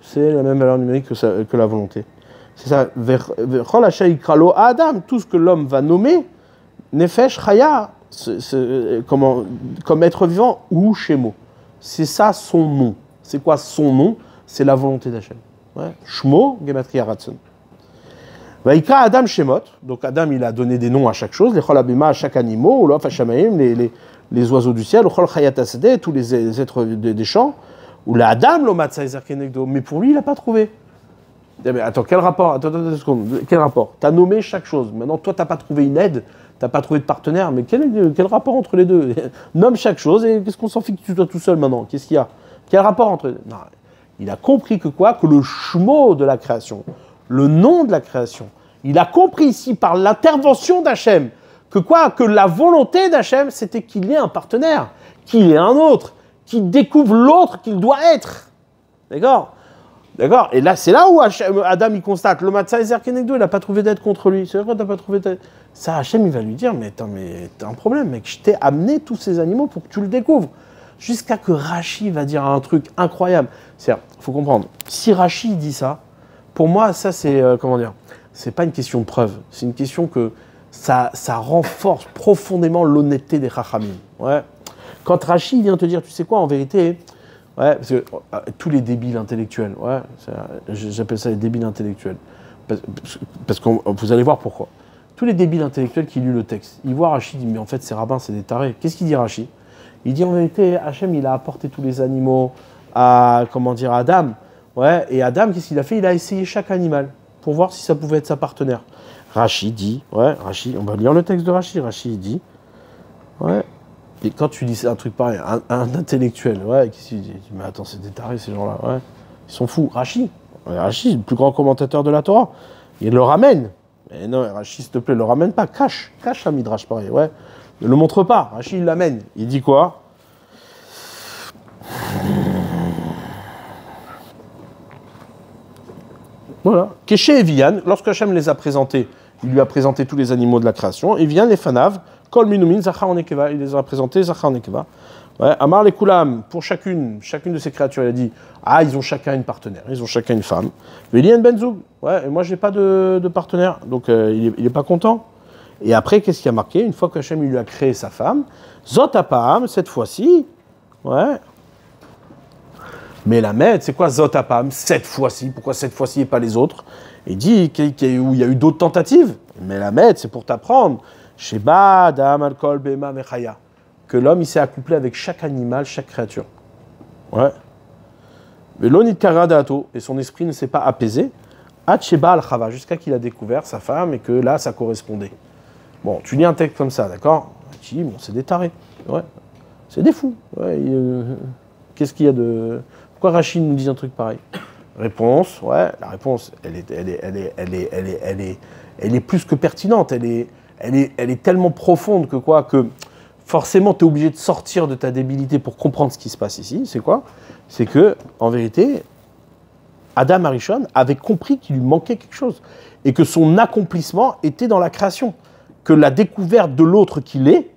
c'est la même valeur numérique que la volonté. C'est ça. Adam, tout ce que l'homme va nommer, Nefesh Chaya, comme être vivant, ou Shemo. C'est ça son nom. C'est quoi son nom? C'est la volonté d'Hachem. Ouais. Shmo, Gematria Ratson. Vaikra Adam Shemot. Donc Adam, il a donné des noms à chaque chose. Les Chol Abima à chaque animal, ou l'Of Hashamaim, les oiseaux du ciel, ou Chol Chayat Asedeh, tous les êtres des champs. Ou la Adam, l'Omatsa Ezer Kenegdo. Mais pour lui, il n'a pas trouvé. Mais attends, quel rapport? Attends, 2 secondes. Quel rapport? Tu as nommé chaque chose. Maintenant, toi, tu n'as pas trouvé une aide, tu n'as pas trouvé de partenaire. Mais quel rapport entre les deux? Nomme chaque chose et qu'est-ce qu'on s'en fait que tu sois tout seul maintenant? Qu'est-ce qu'il y a? Quel rapport entre les deux? Non, il a compris que quoi? Que le shmo de la création, le nom de la création, il a compris ici par l'intervention d'Hachem que quoi? Que la volonté d'Hachem, c'était qu'il ait un partenaire, qu'il ait un autre, qu'il découvre l'autre qu'il doit être. D'accord? D'accord? Et là, c'est là où Adam, il constate, le Matzah Ezer Kenegdo, il n'a pas trouvé d'aide contre lui. C'est vrai que tu n'as pas trouvé d'aide. Ça, Hachem, il va lui dire, mais attends, mais t'as un problème, mec. Je t'ai amené tous ces animaux pour que tu le découvres. Jusqu'à que Rashi va dire un truc incroyable. C'est-à-dire, il faut comprendre, si Rashi dit ça, pour moi, ça, c'est, comment dire, c'est pas une question de preuve. C'est une question que ça renforce profondément l'honnêteté des Chachamim. Ouais. Quand Rashi vient te dire, tu sais quoi, en vérité, ouais, parce que tous les débiles intellectuels, ouais, j'appelle ça les débiles intellectuels. Parce que vous allez voir pourquoi. Tous les débiles intellectuels qui lisent le texte, ils voient Rashi, ils disent, mais en fait, ces rabbins, c'est des tarés. Qu'est-ce qu'il dit Rashi? Il dit, en vérité, Hachem, il a apporté tous les animaux à, Adam. Ouais, et Adam, qu'est-ce qu'il a fait? Il a essayé chaque animal pour voir si ça pouvait être sa partenaire. Rashi dit, ouais, Rashi, on va lire le texte de Rashi. Rashi dit, ouais. Et quand tu dis un truc pareil, un intellectuel, ouais, qu'est-ce qu'il dit? Il dit, mais attends, c'est des tarés ces gens-là, ouais. Ils sont fous. Rashi, le plus grand commentateur de la Torah, il le ramène. Mais non, Rashi, s'il te plaît, le ramène pas. Cache un midrash pareil, ouais. Ne le montre pas. Rashi, il l'amène. Il dit quoi? Voilà. Keshe et Vian, lorsque Hachem les a présentés, il lui a présenté tous les animaux de la création. Et Vian, les Fanav, Kol Minumin, Zachar Nekeva, il les a présentés, Zachar Nekeva. Ouais, Amar les Koulam, pour chacune de ces créatures, il a dit ah, ils ont chacun une partenaire, ils ont chacun une femme. Vélien Benzoug, ouais, et moi j'ai pas de partenaire, donc il est pas content. Et après, qu'est-ce qui a marqué? Une fois qu'Hachem lui a créé sa femme, Zot Apam, cette fois-ci, ouais. Mais la Med, c'est quoi Zot Apam, cette fois-ci? Pourquoi cette fois-ci et pas les autres? Il dit qu'il y a eu d'autres tentatives. Mais la Med, c'est pour t'apprendre. Sheba, Adam, Alkol, Bema, Mechaya. Que l'homme, il s'est accouplé avec chaque animal, chaque créature. Ouais. Mais l'onit karadato, et son esprit ne s'est pas apaisé, Sheba al-Chava, jusqu'à qu'il a découvert sa femme et que là, ça correspondait. Bon, tu lis un texte comme ça, d'accord? Tu dis, bon, c'est des tarés. Ouais. C'est des fous. Ouais, qu'est-ce qu'il y a de... Pourquoi Rachid nous dit un truc pareil? Réponse, ouais, la réponse, elle est plus que pertinente. Elle est tellement profonde que quoi, que forcément, tu es obligé de sortir de ta débilité pour comprendre ce qui se passe ici. C'est quoi? C'est que, en vérité, Adam Arishon avait compris qu'il lui manquait quelque chose et que son accomplissement était dans la création. Que la découverte de l'autre qu'il est,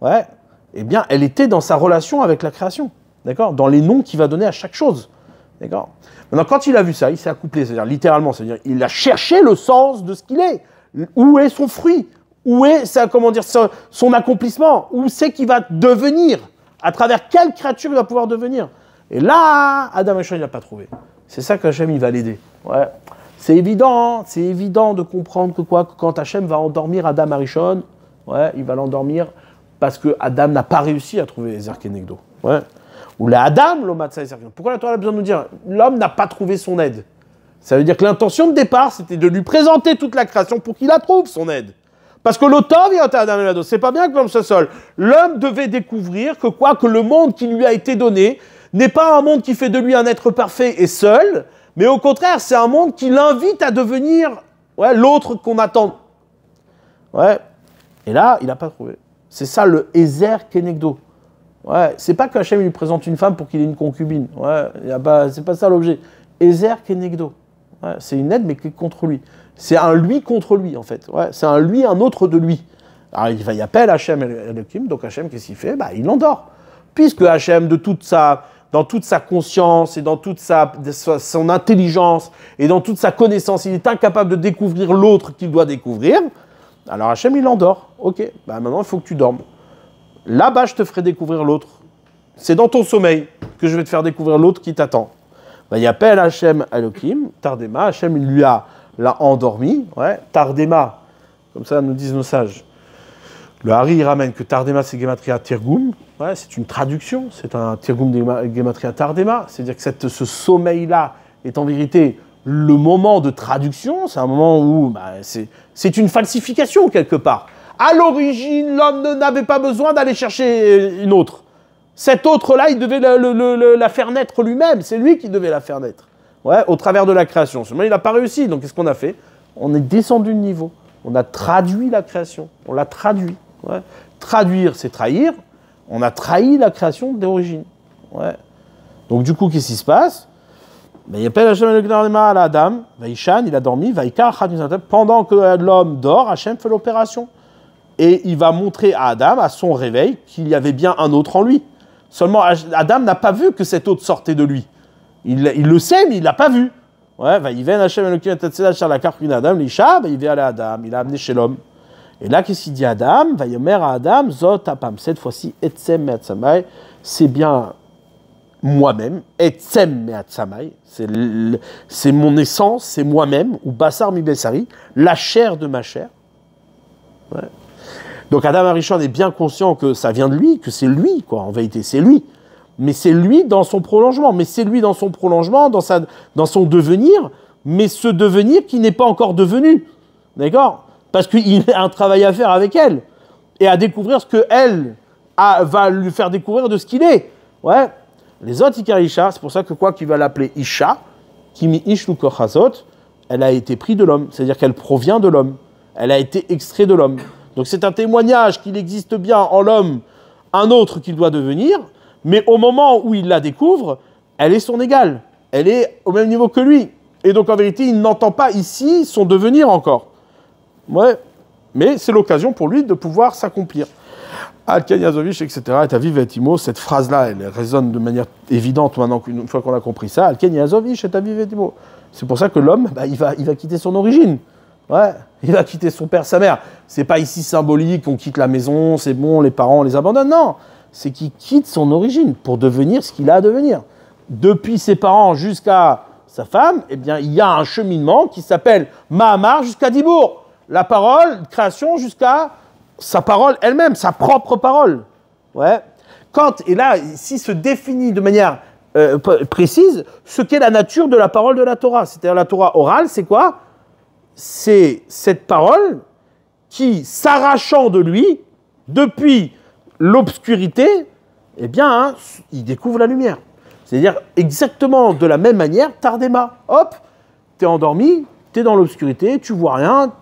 ouais, eh bien, elle était dans sa relation avec la création. D'accord? Dans les noms qu'il va donner à chaque chose. D'accord? Maintenant, quand il a vu ça, il s'est accouplé, c'est-à-dire littéralement, c'est-à-dire il a cherché le sens de ce qu'il est. Où est son fruit? Où est son accomplissement? Où c'est qu'il va devenir? À travers quelle créature il va pouvoir devenir? Et là, Adam Hachem, il n'a pas trouvé. C'est ça qu'Hachem, il va l'aider. Ouais. C'est évident de comprendre que quand Hachem va endormir Adam Arishon, ouais, il va l'endormir parce que Adam n'a pas réussi à trouver Ezer Kenegdo. Ouais. Ou la Adam, l'Omatsa Ezer Kenegdo. Pourquoi la Torah a besoin de nous dire l'homme n'a pas trouvé son aide? Ça veut dire que l'intention de départ, c'était de lui présenter toute la création pour qu'il la trouve, son aide. Parce que l'auteur vient à Adam et Lado. C'est pas bien que l'homme soit seul. L'homme devait découvrir que le monde qui lui a été donné n'est pas un monde qui fait de lui un être parfait et seul, mais au contraire, c'est un monde qui l'invite à devenir l'autre qu'on attend. Ouais. Et là, il n'a pas trouvé. C'est ça le Ezer Kenegdo. Ouais. C'est pas qu'Hachem lui présente une femme pour qu'il ait une concubine. Ouais. C'est pas ça l'objet. Ezer Kenegdo. Ouais. C'est une aide, mais qui est contre lui. C'est un lui contre lui, en fait. Ouais. C'est un lui, un autre de lui. Alors, il appelle Hachem Elohim, donc Hachem, qu'est-ce qu'il fait? Il l'endort. Puisque Hachem, dans toute sa conscience et dans toute son intelligence et dans toute sa connaissance, il est incapable de découvrir l'autre qu'il doit découvrir, alors Hachem, il l'endort. Ok, maintenant, il faut que tu dormes. Là-bas, je te ferai découvrir l'autre. C'est dans ton sommeil que je vais te faire découvrir l'autre qui t'attend. Il appelle Hachem Elohim, Tardema, Hachem, il l'a endormi. Ouais, Tardema, comme ça nous disent nos sages. Le Hari, il ramène que Tardema, c'est Gematria Tirgum. Ouais, c'est une traduction, c'est un Tirgum de Gematria Tardema. C'est-à-dire que ce sommeil-là est en vérité le moment de traduction. C'est un moment où c'est une falsification quelque part. À l'origine, l'homme n'avait pas besoin d'aller chercher une autre. Cet autre-là, il devait la faire naître lui-même. C'est lui qui devait la faire naître. Ouais, au travers de la création. Seulement, il n'a pas réussi. Donc, qu'est-ce qu'on a fait? On est descendu de niveau. On a traduit la création. On l'a traduit. Ouais. Traduire, c'est trahir. On a trahi la création d'origine. Ouais. Donc, du coup, qu'est-ce qui se passe? Il appelle Hachem à Adam. Vaïchan, il a dormi. Pendant que l'homme dort, Hachem fait l'opération. Et il va montrer à Adam, à son réveil, qu'il y avait bien un autre en lui. Seulement, Adam n'a pas vu que cet autre sortait de lui. Il le sait, mais il ne l'a pas vu. Ouais, il vient Hachem Elohim à la carte Adam, l'Isha, il vient à Adam, il a amené chez l'homme. Et là, qu'est-ce qu'il dit à Adam? Va yomer à Adam, Zot Apam. Cette fois-ci, Etsem Me'atzamai, c'est bien moi-même. Etsem Me'atzamai, c'est mon essence, c'est moi-même, ou Basar Mi Bessari, la chair de ma chair. Ouais. Donc Adam Arishon est bien conscient que ça vient de lui, que c'est lui, quoi, en vérité, c'est lui. Mais c'est lui dans son prolongement, dans son devenir, mais ce devenir qui n'est pas encore devenu. D'accord? Parce qu'il a un travail à faire avec elle, et à découvrir ce qu'elle va lui faire découvrir de ce qu'il est. Ouais. Les autres Ikarisha, c'est pour ça que quoi qu'il va l'appeler Isha, Kimi Ishlu Kochazot, elle a été prise de l'homme, c'est-à-dire qu'elle provient de l'homme, elle a été extraite de l'homme. Donc c'est un témoignage qu'il existe bien en l'homme un autre qu'il doit devenir, mais au moment où il la découvre, elle est son égale. Elle est au même niveau que lui. Et donc, en vérité, il n'entend pas ici son devenir encore. Ouais. Mais c'est l'occasion pour lui de pouvoir s'accomplir. Al-Ken Yazovich, etc. Et Aviv et Imo, cette phrase-là, elle résonne de manière évidente maintenant qu'une fois qu'on a compris ça. Al-Ken Yazovich et Aviv et Imo. C'est pour ça que l'homme, bah, il va quitter son origine. Ouais, il va quitter son père, sa mère. C'est pas ici symbolique, on quitte la maison, c'est bon, les parents, on les abandonne. Non, c'est qu'il quitte son origine pour devenir ce qu'il a à devenir. Depuis ses parents jusqu'à sa femme, eh bien, il y a un cheminement qui s'appelle Mahamar jusqu'à Dibour. La parole, création jusqu'à sa parole elle-même, sa propre parole. Ouais. Et là, ici se définit de manière précise ce qu'est la nature de la parole de la Torah. C'est-à-dire la Torah orale, c'est quoi? C'est cette parole qui, s'arrachant de lui, depuis l'obscurité, eh bien, hein, il découvre la lumière. C'est-à-dire exactement de la même manière, Tardema. Hop, t'es endormi, t'es dans l'obscurité, tu vois rien,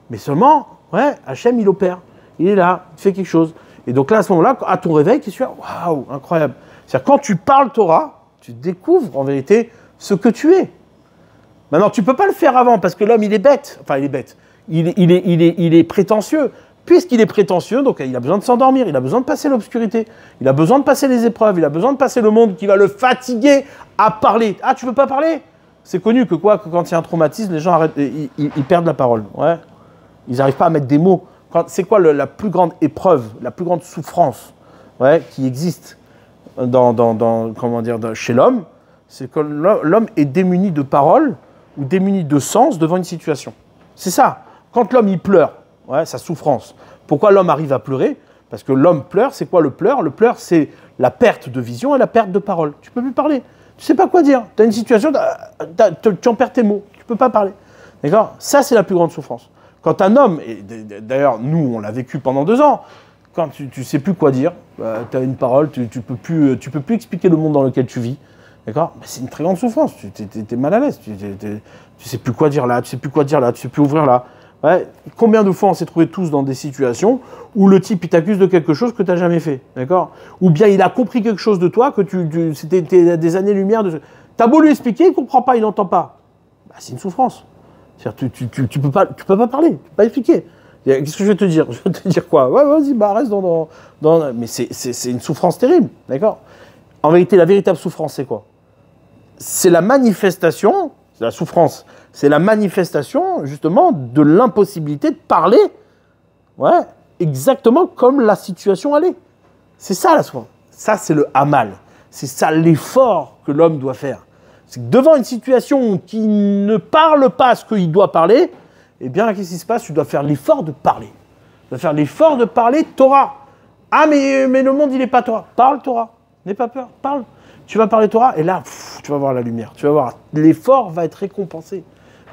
mais seulement, ouais, Hachem, il opère. Il est là, il fait quelque chose. Et donc là, à ce moment-là, à ton réveil, tu es sûr, waouh, incroyable. C'est-à-dire, quand tu parles Torah, tu découvres en vérité ce que tu es. Maintenant, tu ne peux pas le faire avant, parce que l'homme, il est bête. Enfin, il est bête. Il est prétentieux. Puisqu'il est prétentieux, donc il a besoin de s'endormir, il a besoin de passer l'obscurité, il a besoin de passer les épreuves, il a besoin de passer le monde qui va le fatiguer à parler. Ah, tu ne peux pas parler? C'est connu que quand il y a un traumatisme, les gens arrêtent, ils perdent la parole. Ouais. Ils n'arrivent pas à mettre des mots. C'est quoi la plus grande épreuve, la plus grande souffrance, ouais, qui existe chez l'homme? C'est que l'homme est démuni de parole ou démuni de sens devant une situation. C'est ça. Quand l'homme, il pleure, ouais, sa souffrance. Pourquoi l'homme arrive à pleurer? Parce que l'homme pleure, c'est quoi le pleur? Le pleur, c'est la perte de vision et la perte de parole. Tu ne peux plus parler. Tu ne sais pas quoi dire. Tu as une situation, tu en perds tes mots. Tu ne peux pas parler. D'accord? Ça, c'est la plus grande souffrance. Quand un homme, et d'ailleurs, nous, on l'a vécu pendant 2 ans, quand tu ne sais plus quoi dire, tu as une parole, tu peux plus expliquer le monde dans lequel tu vis. D'accord? C'est une très grande souffrance. Tu es mal à l'aise. Tu ne sais plus quoi dire là, tu ne sais plus quoi dire là, tu ne sais plus ouvrir là. Ouais. Combien de fois on s'est trouvés tous dans des situations où le type il t'accuse de quelque chose que tu n'as jamais fait, d'accord? Ou bien il a compris quelque chose de toi que c'était des années-lumière de... T'as beau lui expliquer, il ne comprend pas, il n'entend pas. Bah, c'est une souffrance. C'est-à-dire tu peux pas parler, tu peux pas expliquer. Qu'est-ce que je vais te dire? Je vais te dire quoi? Ouais, vas-y, bah reste dans... Mais c'est une souffrance terrible, d'accord? En vérité, la véritable souffrance, c'est quoi? C'est la manifestation, c'est la souffrance, c'est la manifestation, justement, de l'impossibilité de parler, ouais, exactement comme la situation allait. C'est ça, la souffrance. Ça, c'est le hamal. C'est ça l'effort que l'homme doit faire. C'est que devant une situation qui ne parle pas ce qu'il doit parler, eh bien, qu'est-ce qui se passe? Tu dois faire l'effort de parler. Tu dois faire l'effort de parler Torah. Ah, mais le monde, il n'est pas Torah. Parle Torah. N'aie pas peur, parle. Tu vas parler Torah, et là, tu vas voir la lumière. Tu vas voir, l'effort va être récompensé.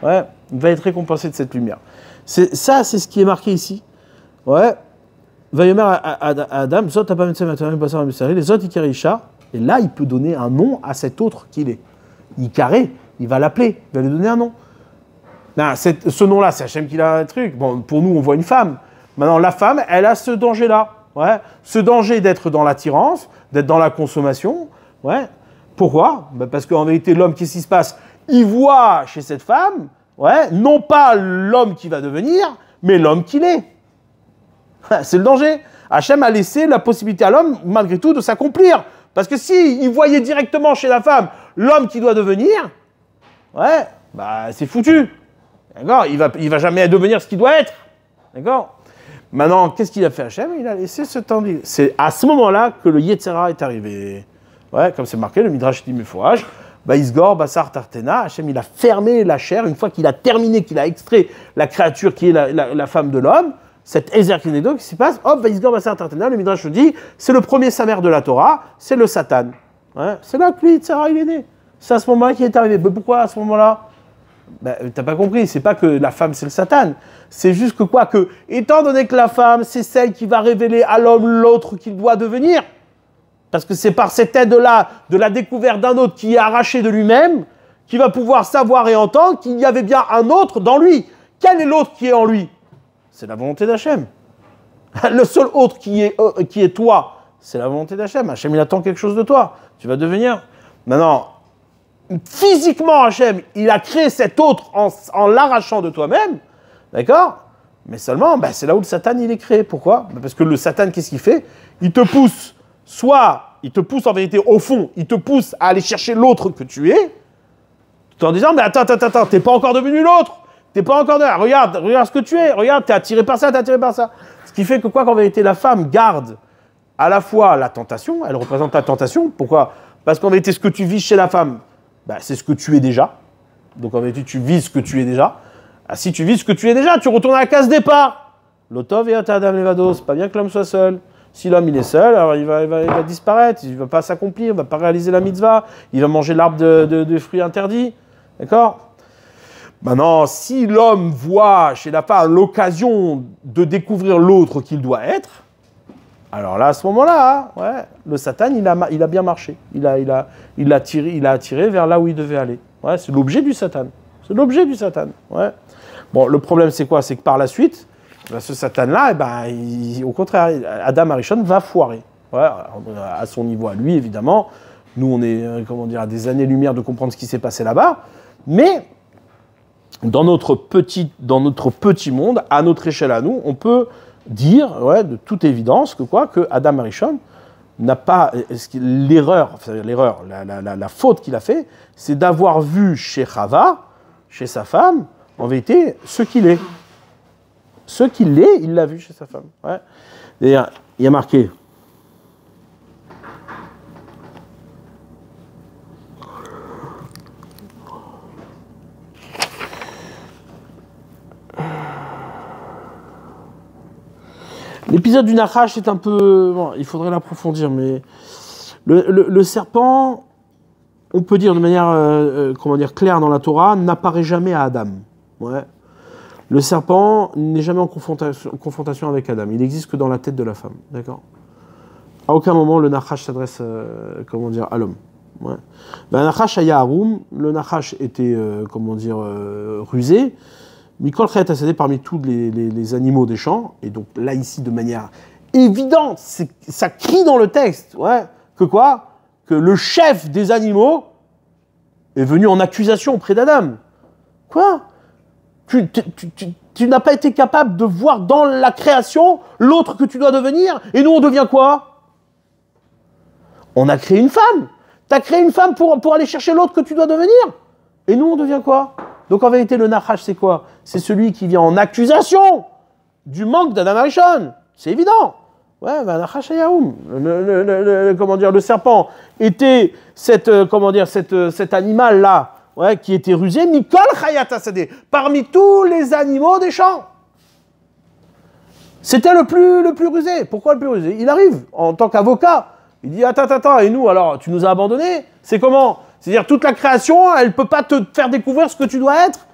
Ouais, il va être récompensé de cette lumière. Ça, c'est ce qui est marqué ici. Ouais. Vayomer à Adam, Zot les Zot Ikarisha. Et là, il peut donner un nom à cet autre qu'il est. Ikaré, il va l'appeler, il va lui donner un nom. Non, ce nom-là, c'est Hachem qui a un truc. Bon, pour nous, on voit une femme. Maintenant, la femme, elle a ce danger-là. Ouais. Ce danger d'être dans l'attirance, d'être dans la consommation. Ouais. Pourquoi? Parce qu'en vérité, l'homme, qu'est-ce qui se passe? Il voit chez cette femme, ouais, non pas l'homme qui va devenir, mais l'homme qu'il est. C'est le danger. Hachem a laissé la possibilité à l'homme, malgré tout, de s'accomplir. Parce que s'il voyait directement chez la femme l'homme qui doit devenir, ouais, bah c'est foutu. D'accord? Il va jamais devenir ce qu'il doit être. D'accord? Maintenant, qu'est-ce qu'il a fait Hachem? Il a laissé ce temps. C'est à ce moment-là que le Yetzera est arrivé. Ouais, comme c'est marqué, le Midrash dit Meforaj, Baïsgor, Bassar, Tartena, Hachem, il a fermé la chair, une fois qu'il a terminé, qu'il a extrait la créature qui est la femme de l'homme, cet Ezer Kinedo, qui s'y passe, hop, Baïsgor, Bassar, Tartena, le Midrash dit, c'est le premier samer de la Torah, c'est le Satan. Ouais, c'est là que lui, Tzara, il est né. C'est à ce moment-là qu'il est arrivé. Mais pourquoi à ce moment-là? T'as pas compris, c'est pas que la femme c'est le Satan, c'est juste que quoi, que, étant donné que la femme, c'est celle qui va révéler à l'homme l'autre qu'il doit devenir, parce que c'est par cette aide-là, de la découverte d'un autre qui est arraché de lui-même, qu'il va pouvoir savoir et entendre qu'il y avait bien un autre dans lui. Quel est l'autre qui est en lui? C'est la volonté d'Hachem. Le seul autre qui est toi, c'est la volonté d'Hachem. Hachem, il attend quelque chose de toi. Tu vas devenir... Maintenant, physiquement, Hachem, il a créé cet autre en l'arrachant de toi-même, d'accord? Mais seulement, bah, c'est là où le Satan, il est créé. Pourquoi? Bah, parce que le Satan, qu'est-ce qu'il fait? Il te pousse, il te pousse en vérité au fond, il te pousse à aller chercher l'autre que tu es, tout en disant, mais attends, t'es pas encore devenu l'autre, t'es pas encore là, regarde ce que tu es, regarde, t'es attiré par ça, t'es attiré par ça. Ce qui fait que quoi qu'en vérité, la femme garde à la fois la tentation, elle représente la tentation, pourquoi? Parce qu'en vérité, ce que tu vis chez la femme, bah, c'est ce que tu es déjà. Donc en vérité, tu vis ce que tu es déjà. Ah, si tu vis ce que tu es déjà, tu retournes à la case départ. L'otov et Adam Levado, c'est pas bien que l'homme soit seul. Si l'homme il est seul, alors il va disparaître, il ne va pas s'accomplir, il ne va pas réaliser la mitzvah, il va manger l'arbre de fruits interdits. D'accord? Maintenant, si l'homme voit chez la femme l'occasion de découvrir l'autre qu'il doit être, alors là, à ce moment-là, hein, ouais, le Satan, il a bien marché. Il a attiré vers là où il devait aller. Ouais, c'est l'objet du Satan. C'est l'objet du Satan. Ouais. Bon, le problème, c'est quoi? C'est que par la suite, ben, ce Satan-là, eh ben, au contraire, Adam Arishon va foirer. Ouais, à son niveau, à lui, évidemment. Nous, on est, à des années-lumière de comprendre ce qui s'est passé là-bas. Mais dans notre petit monde, à notre échelle à nous, on peut dire, ouais, de toute évidence, que Adam Arishon n'a pas... L'erreur, la faute qu'il a fait, c'est d'avoir vu chez Chava, chez sa femme, en vérité, ce qu'il est. Ce qu'il est, il l'a vu chez sa femme. Ouais. Et il y a marqué... L'épisode du Nachash est un peu... Bon, il faudrait l'approfondir, mais... Le serpent, on peut dire de manière claire dans la Torah, n'apparaît jamais à Adam. Ouais. Le serpent n'est jamais en confrontation avec Adam. Il n'existe que dans la tête de la femme. D'accord? À aucun moment, le Nachash s'adresse à l'homme. Ouais. Ben, Nachash aya harum, le Nachash était rusé. Mikol Chayat Hasadeh parmi tous les animaux des champs, et donc là ici de manière évidente, ça crie dans le texte, ouais, que le chef des animaux est venu en accusation auprès d'Adam. Quoi? Tu n'as pas été capable de voir dans la création l'autre que tu dois devenir, et nous on devient quoi? On a créé une femme. Tu as créé une femme pour aller chercher l'autre que tu dois devenir, et nous on devient quoi? Donc en vérité, le Nachash, c'est quoi? C'est celui qui vient en accusation du manque d'Adam Arishon. C'est évident. Ouais, ben Nachash Ayaoum. Le serpent était cet animal-là, ouais, qui était rusé, Mikol Chayat Hasadeh, parmi tous les animaux des champs. C'était le plus rusé. Pourquoi le plus rusé? Il arrive en tant qu'avocat. Il dit, attends, et nous, alors, tu nous as abandonnés? C'est comment? C'est-à-dire, toute la création, elle ne peut pas te faire découvrir ce que tu dois être.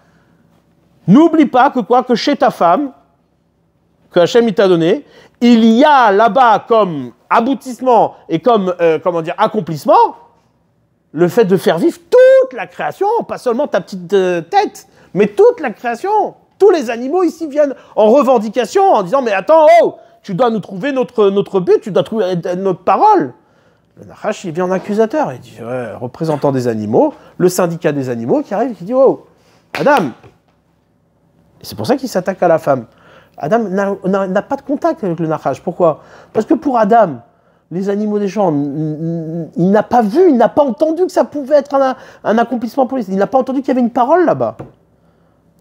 N'oublie pas que chez ta femme, que Hachem il t'a donné, il y a là-bas comme aboutissement et comme, accomplissement, le fait de faire vivre toute la création, pas seulement ta petite tête, mais toute la création. Tous les animaux ici viennent en revendication, en disant, mais attends, oh, tu dois nous trouver notre but, tu dois trouver notre parole. Le Nachash, il vient en accusateur, il dit, ouais, représentant des animaux, le syndicat des animaux qui arrive et qui dit, oh, Adam. Et c'est pour ça qu'il s'attaque à la femme. Adam n'a pas de contact avec le Nachash. Pourquoi? Parce que pour Adam, les animaux des champs, il n'a pas vu, il n'a pas entendu que ça pouvait être un accomplissement politique. Il n'a pas entendu qu'il y avait une parole là-bas.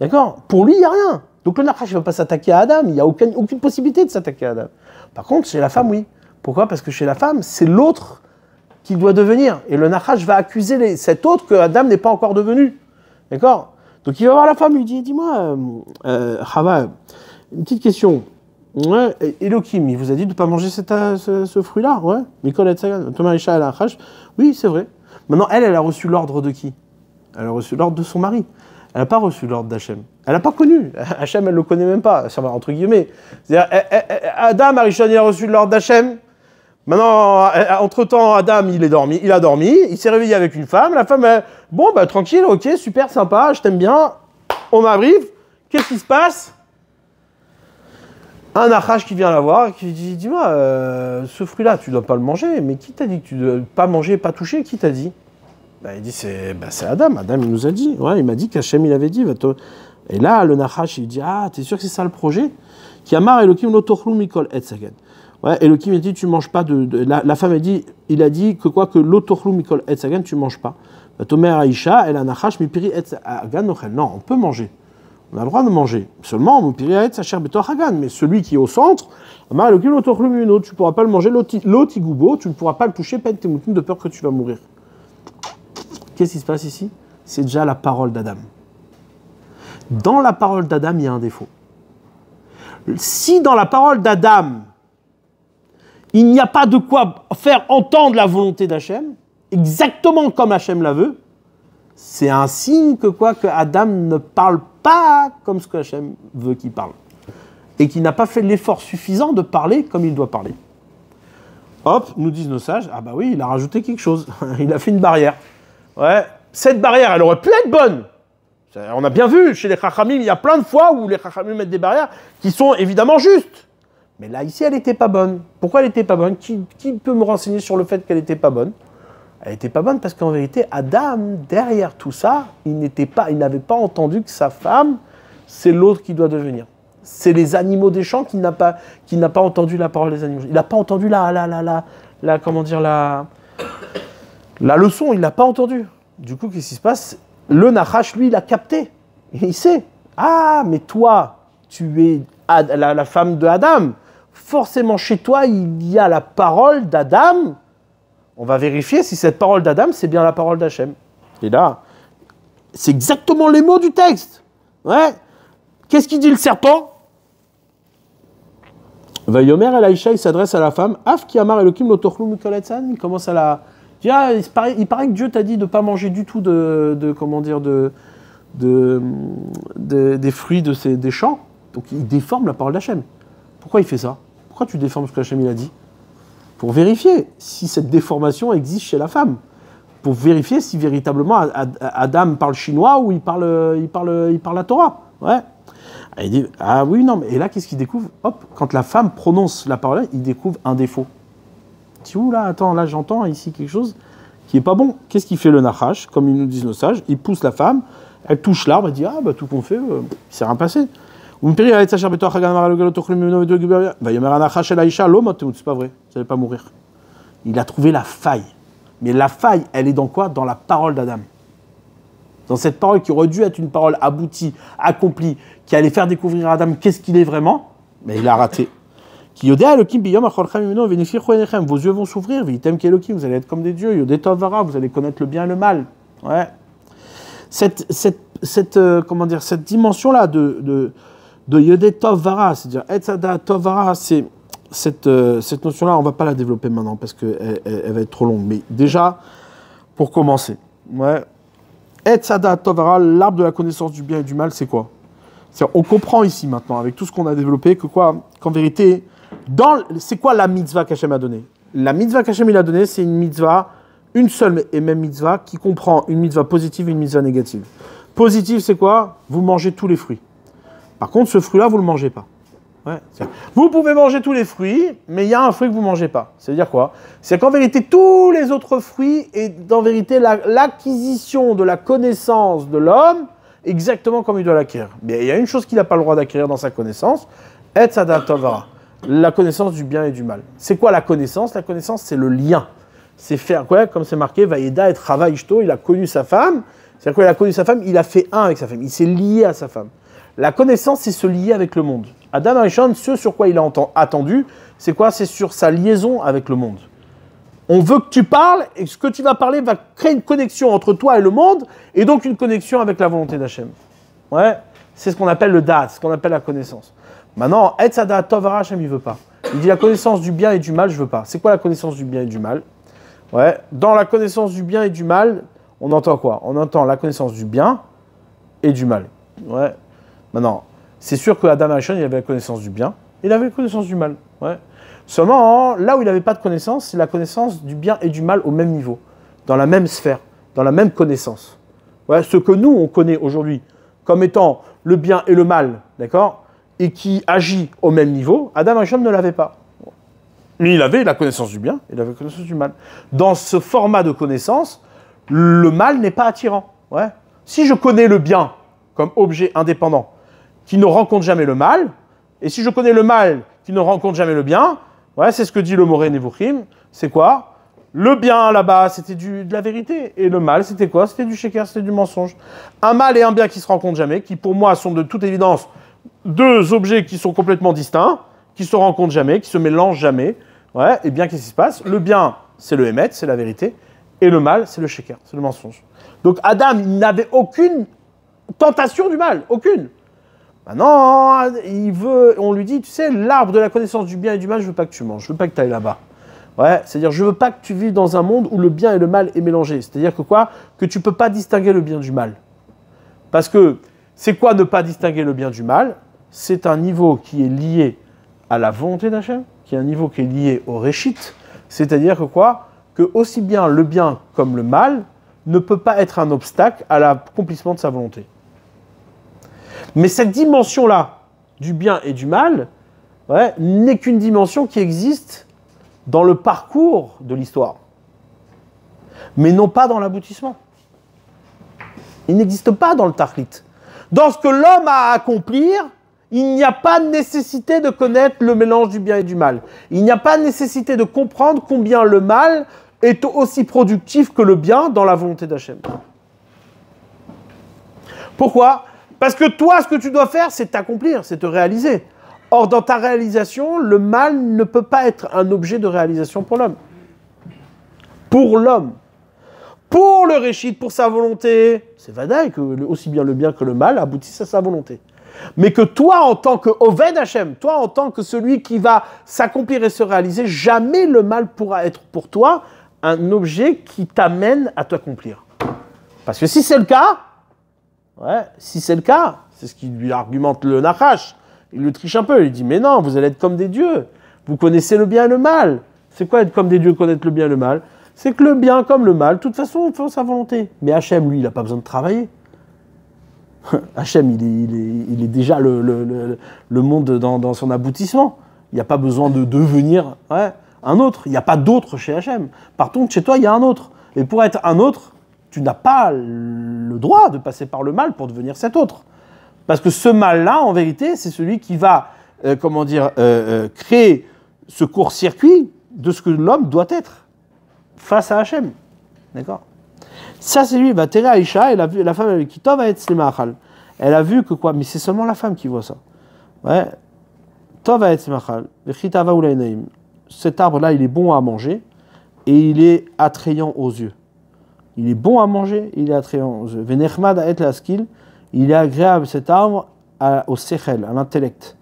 D'accord? Pour lui, il n'y a rien. Donc le Nachash ne va pas s'attaquer à Adam, il n'y a aucune possibilité de s'attaquer à Adam. Par contre, chez la femme, oui. Pourquoi? Parce que chez la femme, c'est l'autre qu'il doit devenir. Et le Nachash va accuser cet autre que Adam n'est pas encore devenu. D'accord? Donc il va voir la femme, il lui dit, dis-moi, Chava, une petite question. Ouais, Elohim, il vous a dit de ne pas manger ce fruit-là? Ouais. Mikol Etzagan, Thomas Isha el Nachash. Oui, c'est vrai. Maintenant, elle a reçu l'ordre de qui? Elle a reçu l'ordre de son mari. Elle n'a pas reçu l'ordre d'Hachem. Elle n'a pas connu. Hachem, elle ne le connaît même pas, entre guillemets. C'est-à-dire, Adam, Arishon, il a reçu l'ordre d'Hachem. Maintenant, entre-temps, Adam, il a dormi, il s'est réveillé avec une femme. La femme, bon, bah, tranquille, ok, super, sympa, je t'aime bien. On m'arrive. Qu'est-ce qui se passe? Un Nachash qui vient la voir, qui dit, dis-moi, ce fruit-là, tu ne dois pas le manger. Mais qui t'a dit que tu ne dois pas manger, pas toucher? Qui t'a dit? Bah, il dit, c'est Adam. Adam, il nous a dit. Ouais, il m'a dit qu'Hachem, il avait dit. Et là, le Nachash, il dit, ah, t'es sûr que c'est ça le projet? Kiamar Elohim lo tochlu mikol etz hagan. Ouais, Elohim a dit, tu manges pas la femme il a dit que quoi, que lo tochlu mikol etz hagan, tu manges pas. Tomer Aisha, el Nachash, mipiri etz hagan nochel. Non, on peut manger. On a le droit de manger. Seulement, mipiri etz hacher betor hagan. Mais celui qui est au centre, Amar Elohim lo tochlu mino, tu pourras pas le manger. L'otigubo, tu ne pourras pas le toucher, peine tes moutines de peur que tu vas mourir. Qu'est-ce qui se passe ici? C'est déjà la parole d'Adam. Dans la parole d'Adam, il y a un défaut. Si dans la parole d'Adam, il n'y a pas de quoi faire entendre la volonté d'Hachem, exactement comme Hachem la veut, c'est un signe que Adam ne parle pas comme ce que Hachem veut qu'il parle. Et qu'il n'a pas fait l'effort suffisant de parler comme il doit parler. Hop, nous disent nos sages, ah bah oui, il a rajouté quelque chose. Il a fait une barrière. Ouais, cette barrière, elle aurait pu être bonne. On a bien vu, chez les Chachamim, il y a plein de fois où les Chachamim mettent des barrières qui sont évidemment justes. Mais là, ici, elle n'était pas bonne. Pourquoi elle n'était pas bonne? Qui peut me renseigner sur le fait qu'elle n'était pas bonne? Elle n'était pas bonne parce qu'en vérité, Adam, derrière tout ça, il n'avait pas entendu que sa femme, c'est l'autre qui doit devenir. C'est les animaux des champs qui n'a pas entendu la parole des animaux. Il n'a pas entendu la leçon, il l'a pas entendu. Du coup, qu'est-ce qui se passe? Le Nachash, lui, il a capté. Il sait. Ah, mais toi, tu es la femme de Adam. Forcément, chez toi, il y a la parole d'Adam. On va vérifier si cette parole d'Adam, c'est bien la parole d'Hachem. Et là, c'est exactement les mots du texte. Ouais. Qu'est-ce qu'il dit le serpent? Vayomer el Aïcha, il s'adresse à la femme. Af ki amar Elokim lo tochlu mikol etz hagan. Il commence à la... Ah, il paraît que Dieu t'a dit de ne pas manger du tout des fruits des champs. Donc il déforme la parole d'Hachem. Pourquoi il fait ça? Pourquoi tu déformes ce que Hachem il a dit? Pour vérifier si cette déformation existe chez la femme. Pour vérifier si véritablement Adam parle chinois ou il parle la Torah. Ouais. Il dit, ah oui, non, mais et là, qu'est-ce qu'il découvre? Hop, quand la femme prononce la parole, il découvre un défaut. Il dit, ouh là, attends, là j'entends ici quelque chose qui est pas bon. Qu'est-ce qu'il fait le Nachash? Comme ils nous disent nos sages, il pousse la femme, elle touche l'arbre, elle dit, ah bah tout qu'on fait, il s'est rien passé. C'est pas vrai, vous n'allez pas mourir. Il a trouvé la faille. Mais la faille, elle est dans quoi? Dans la parole d'Adam. Dans cette parole qui aurait dû être une parole aboutie, accomplie, qui allait faire découvrir à Adam qu'est-ce qu'il est vraiment, mais il a raté. Vos yeux vont s'ouvrir, vous allez être comme des dieux, vous allez connaître le bien et le mal. Ouais. Cette dimension-là de Yodé Tov Vara, c'est-à-dire Etzada Tov Vara, c'est cette notion-là, on ne va pas la développer maintenant parce qu'elle va être trop longue. Mais déjà, pour commencer, ouais, Etzada Tov Vara, l'arbre de la connaissance du bien et du mal, c'est quoi? On comprend ici maintenant, avec tout ce qu'on a développé, qu'en vérité, c'est quoi la mitzvah qu'Hachem a donnée? La mitzvah qu'Hachem a donnée, c'est une mitzvah, une seule et même mitzvah, qui comprend une mitzvah positive et une mitzvah négative. Positive, c'est quoi? Vous mangez tous les fruits. Par contre, ce fruit-là, vous ne le mangez pas. Ouais. Vous pouvez manger tous les fruits, mais il y a un fruit que vous ne mangez pas. C'est-à-dire quoi? C'est qu'en vérité, tous les autres fruits, et en vérité, l'acquisition de la connaissance de l'homme, exactement comme il doit l'acquérir. Mais il y a une chose qu'il n'a pas le droit d'acquérir dans sa connaissance, Etzada Tovara, la connaissance du bien et du mal. C'est quoi la connaissance? La connaissance, c'est le lien. C'est faire quoi? Comme c'est marqué, Vaïda et Chava Ishto, il a connu sa femme. C'est-à-dire quoi? Il a connu sa femme, il a fait un avec sa femme. Il s'est lié à sa femme. La connaissance, c'est se lier avec le monde. Adam Arishon, ce sur quoi il a attendu, c'est quoi? C'est sur sa liaison avec le monde. On veut que tu parles, et ce que tu vas parler va créer une connexion entre toi et le monde, et donc une connexion avec la volonté d'Hachem. Ouais, c'est ce qu'on appelle le da'at, ce qu'on appelle la connaissance. Maintenant, Etzada Tovara, Hachem, il ne veut pas. Il dit la connaissance du bien et du mal, je ne veux pas. C'est quoi la connaissance du bien et du mal? Ouais, dans la connaissance du bien et du mal, on entend quoi? On entend la connaissance du bien et du mal. Ouais. Maintenant, c'est sûr que Adam Arishon, il avait la connaissance du bien, il avait la connaissance du mal. Ouais. Seulement, là où il n'avait pas de connaissance, c'est la connaissance du bien et du mal au même niveau, dans la même sphère, dans la même connaissance. Ouais, ce que nous, on connaît aujourd'hui comme étant le bien et le mal, d'accord, et qui agit au même niveau, Adam Arishon ne l'avait pas. Lui, il avait la connaissance du bien, il avait la connaissance du mal. Dans ce format de connaissance, le mal n'est pas attirant. Ouais. Si je connais le bien comme objet indépendant, qui ne rencontre jamais le mal, et si je connais le mal qui ne rencontre jamais le bien, ouais, c'est ce que dit le Moré Nevuchim, c'est quoi? Le bien là-bas, c'était de la vérité, et le mal, c'était quoi? C'était du sheker, c'était du mensonge. Un mal et un bien qui se rencontrent jamais, qui pour moi sont de toute évidence deux objets qui sont complètement distincts, qui se rencontrent jamais, qui se mélangent jamais. Ouais, et bien qu'est-ce qui se passe? Le bien, c'est le émet, c'est la vérité, et le mal, c'est le sheker, c'est le mensonge. Donc Adam, il n'avait aucune tentation du mal, aucune. Maintenant, on lui dit, tu sais, l'arbre de la connaissance du bien et du mal, je veux pas que tu manges, je veux pas que tu ailles là-bas. Ouais, c'est-à-dire, je veux pas que tu vives dans un monde où le bien et le mal est mélangé. C'est-à-dire que quoi? Que tu peux pas distinguer le bien du mal. Parce que, c'est quoi ne pas distinguer le bien du mal? C'est un niveau qui est lié à la volonté d'Hachem, qui est un niveau qui est lié au réchit. C'est-à-dire que quoi? Que aussi bien le bien comme le mal ne peut pas être un obstacle à l'accomplissement de sa volonté. Mais cette dimension-là, du bien et du mal, ouais, n'est qu'une dimension qui existe dans le parcours de l'histoire, mais non pas dans l'aboutissement. Il n'existe pas dans le Tachlit. Dans ce que l'homme a à accomplir, il n'y a pas nécessité de connaître le mélange du bien et du mal. Il n'y a pas nécessité de comprendre combien le mal est aussi productif que le bien dans la volonté d'Hachem. Pourquoi? Parce que toi, ce que tu dois faire, c'est t'accomplir, c'est te réaliser. Or, dans ta réalisation, le mal ne peut pas être un objet de réalisation pour l'homme. Pour l'homme. Pour le réchit, pour sa volonté, c'est vadaï que aussi bien le bien que le mal aboutissent à sa volonté. Mais que toi, en tant que Oved Hashem, toi, en tant que celui qui va s'accomplir et se réaliser, jamais le mal pourra être pour toi un objet qui t'amène à t'accomplir. Parce que si c'est le cas, ouais, si c'est le cas, c'est ce qui lui argumente le Nachash. Il le triche un peu, il dit, mais non, vous allez être comme des dieux. Vous connaissez le bien et le mal. C'est quoi être comme des dieux, connaître le bien et le mal? C'est que le bien comme le mal, de toute façon, fait sa volonté. Mais Hachem, lui, il n'a pas besoin de travailler. Hachem, il est déjà le monde dans son aboutissement. Il n'y a pas besoin de devenir un autre. Il n'y a pas d'autre chez Hachem. Par contre, chez toi, il y a un autre. Et pour être un autre, tu n'as pas le droit de passer par le mal pour devenir cet autre. Parce que ce mal-là, en vérité, c'est celui qui va, créer ce court-circuit de ce que l'homme doit être face à Hachem. D'accord? Ça, c'est lui. Tere Aïcha, la femme avec qui Tov va être Slimachal. Elle a vu que quoi? Mais c'est seulement la femme qui voit ça. Ouais. Tov va être Slimachal. Cet arbre-là, il est bon à manger et il est attrayant aux yeux. Il est bon à manger, il est attrayant aux yeux. Venechmad et laskil. Il est agréable cet arbre au sechel, à l'intellect.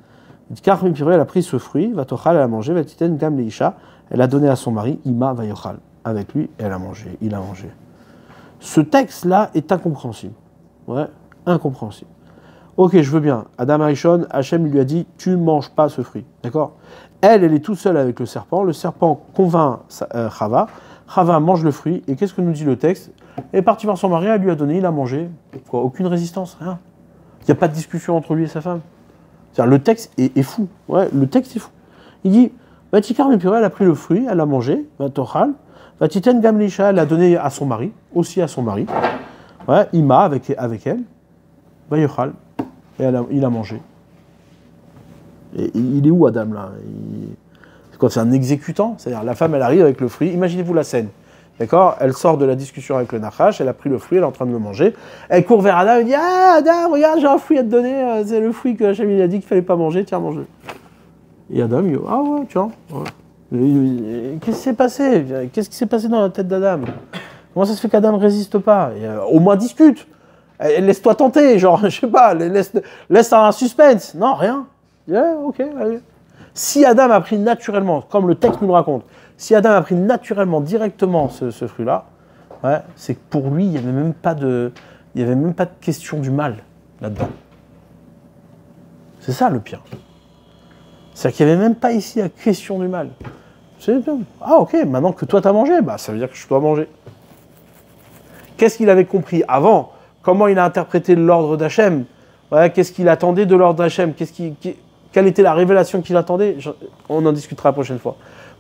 Elle a pris ce fruit, va tochal, elle a mangé, va titen gam leisha, elle a donné à son mari, ima va yochal. Avec lui, elle a mangé, il a mangé. Ce texte-là est incompréhensible. Ouais, incompréhensible. Ok, je veux bien. Adam Arishon, Hachem lui a dit, tu ne manges pas ce fruit. D'accord? Elle est toute seule avec le serpent convainc Chava. Chava mange le fruit, et qu'est-ce que nous dit le texte? Elle est partie voir son mari, elle lui a donné, il a mangé. Quoi? Aucune résistance, rien. Il n'y a pas de discussion entre lui et sa femme. C'est-à-dire, le texte est fou. Ouais, le texte est fou. Il dit, Vatikar Mepuré, elle a pris le fruit, elle l'a mangé, Vatochal, Vatiten Gamlisha, elle a donné à son mari, aussi à son mari. Ouais, Ima avec elle, Vayochal, et il a mangé. Et il est où Adam là? Quand c'est un exécutant, c'est-à-dire la femme elle arrive avec le fruit, imaginez-vous la scène. D'accord? Elle sort de la discussion avec le Nachash, elle a pris le fruit, elle est en train de le manger. Elle court vers Adam, elle dit, ah Adam, regarde, j'ai un fruit à te donner, c'est le fruit que Hachem il a dit qu'il fallait pas manger, tiens, mange-le. Et Adam, il dit, ah ouais, tiens. Ouais. Qu'est-ce qui s'est passé? Qu'est-ce qui s'est passé dans la tête d'Adam? Comment ça se fait qu'Adam ne résiste pas? Au moins discute. Laisse-toi tenter, genre, je sais pas, laisse un suspense. Non, rien. Yeah, ok, allez. Si Adam a pris naturellement, comme le texte nous le raconte, si Adam a pris naturellement, directement ce fruit-là, ouais, c'est que pour lui, il n'y avait même pas de question du mal là-dedans. C'est ça le pire. C'est-à-dire qu'il n'y avait même pas ici la question du mal. Ah ok, maintenant que toi t'as mangé, bah, ça veut dire que je dois manger. Qu'est-ce qu'il avait compris avant? Comment il a interprété l'ordre d'Hachem? Ouais, qu'est-ce qu'il attendait de l'ordre d'Hachem? Quelle était la révélation qu'il attendait? On en discutera la prochaine fois.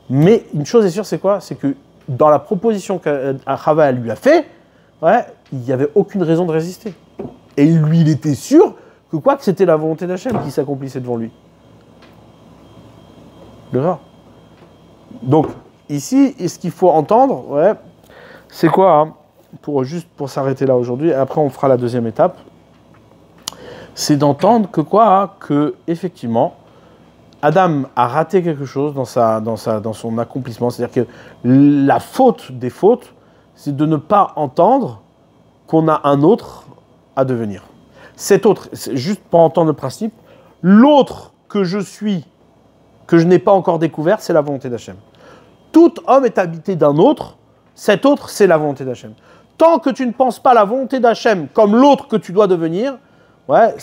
Mais une chose est sûre, c'est quoi? C'est que dans la proposition qu'Achava lui a fait, ouais, il n'y avait aucune raison de résister. Et lui, il était sûr que quoi que c'était la volonté d'Hachem qui s'accomplissait devant lui. Le rare. Donc, ici, ce qu'il faut entendre, ouais, c'est quoi, hein, juste pour s'arrêter là aujourd'hui, et après on fera la deuxième étape, c'est d'entendre que quoi, hein, que effectivement, Adam a raté quelque chose dans son accomplissement. C'est-à-dire que la faute des fautes, c'est de ne pas entendre qu'on a un autre à devenir. Cet autre, c'est juste pour entendre le principe, l'autre que je suis, que je n'ai pas encore découvert, c'est la volonté d'Hachem. Tout homme est habité d'un autre, cet autre, c'est la volonté d'Hachem. Tant que tu ne penses pas la volonté d'Hachem comme l'autre que tu dois devenir, ouais,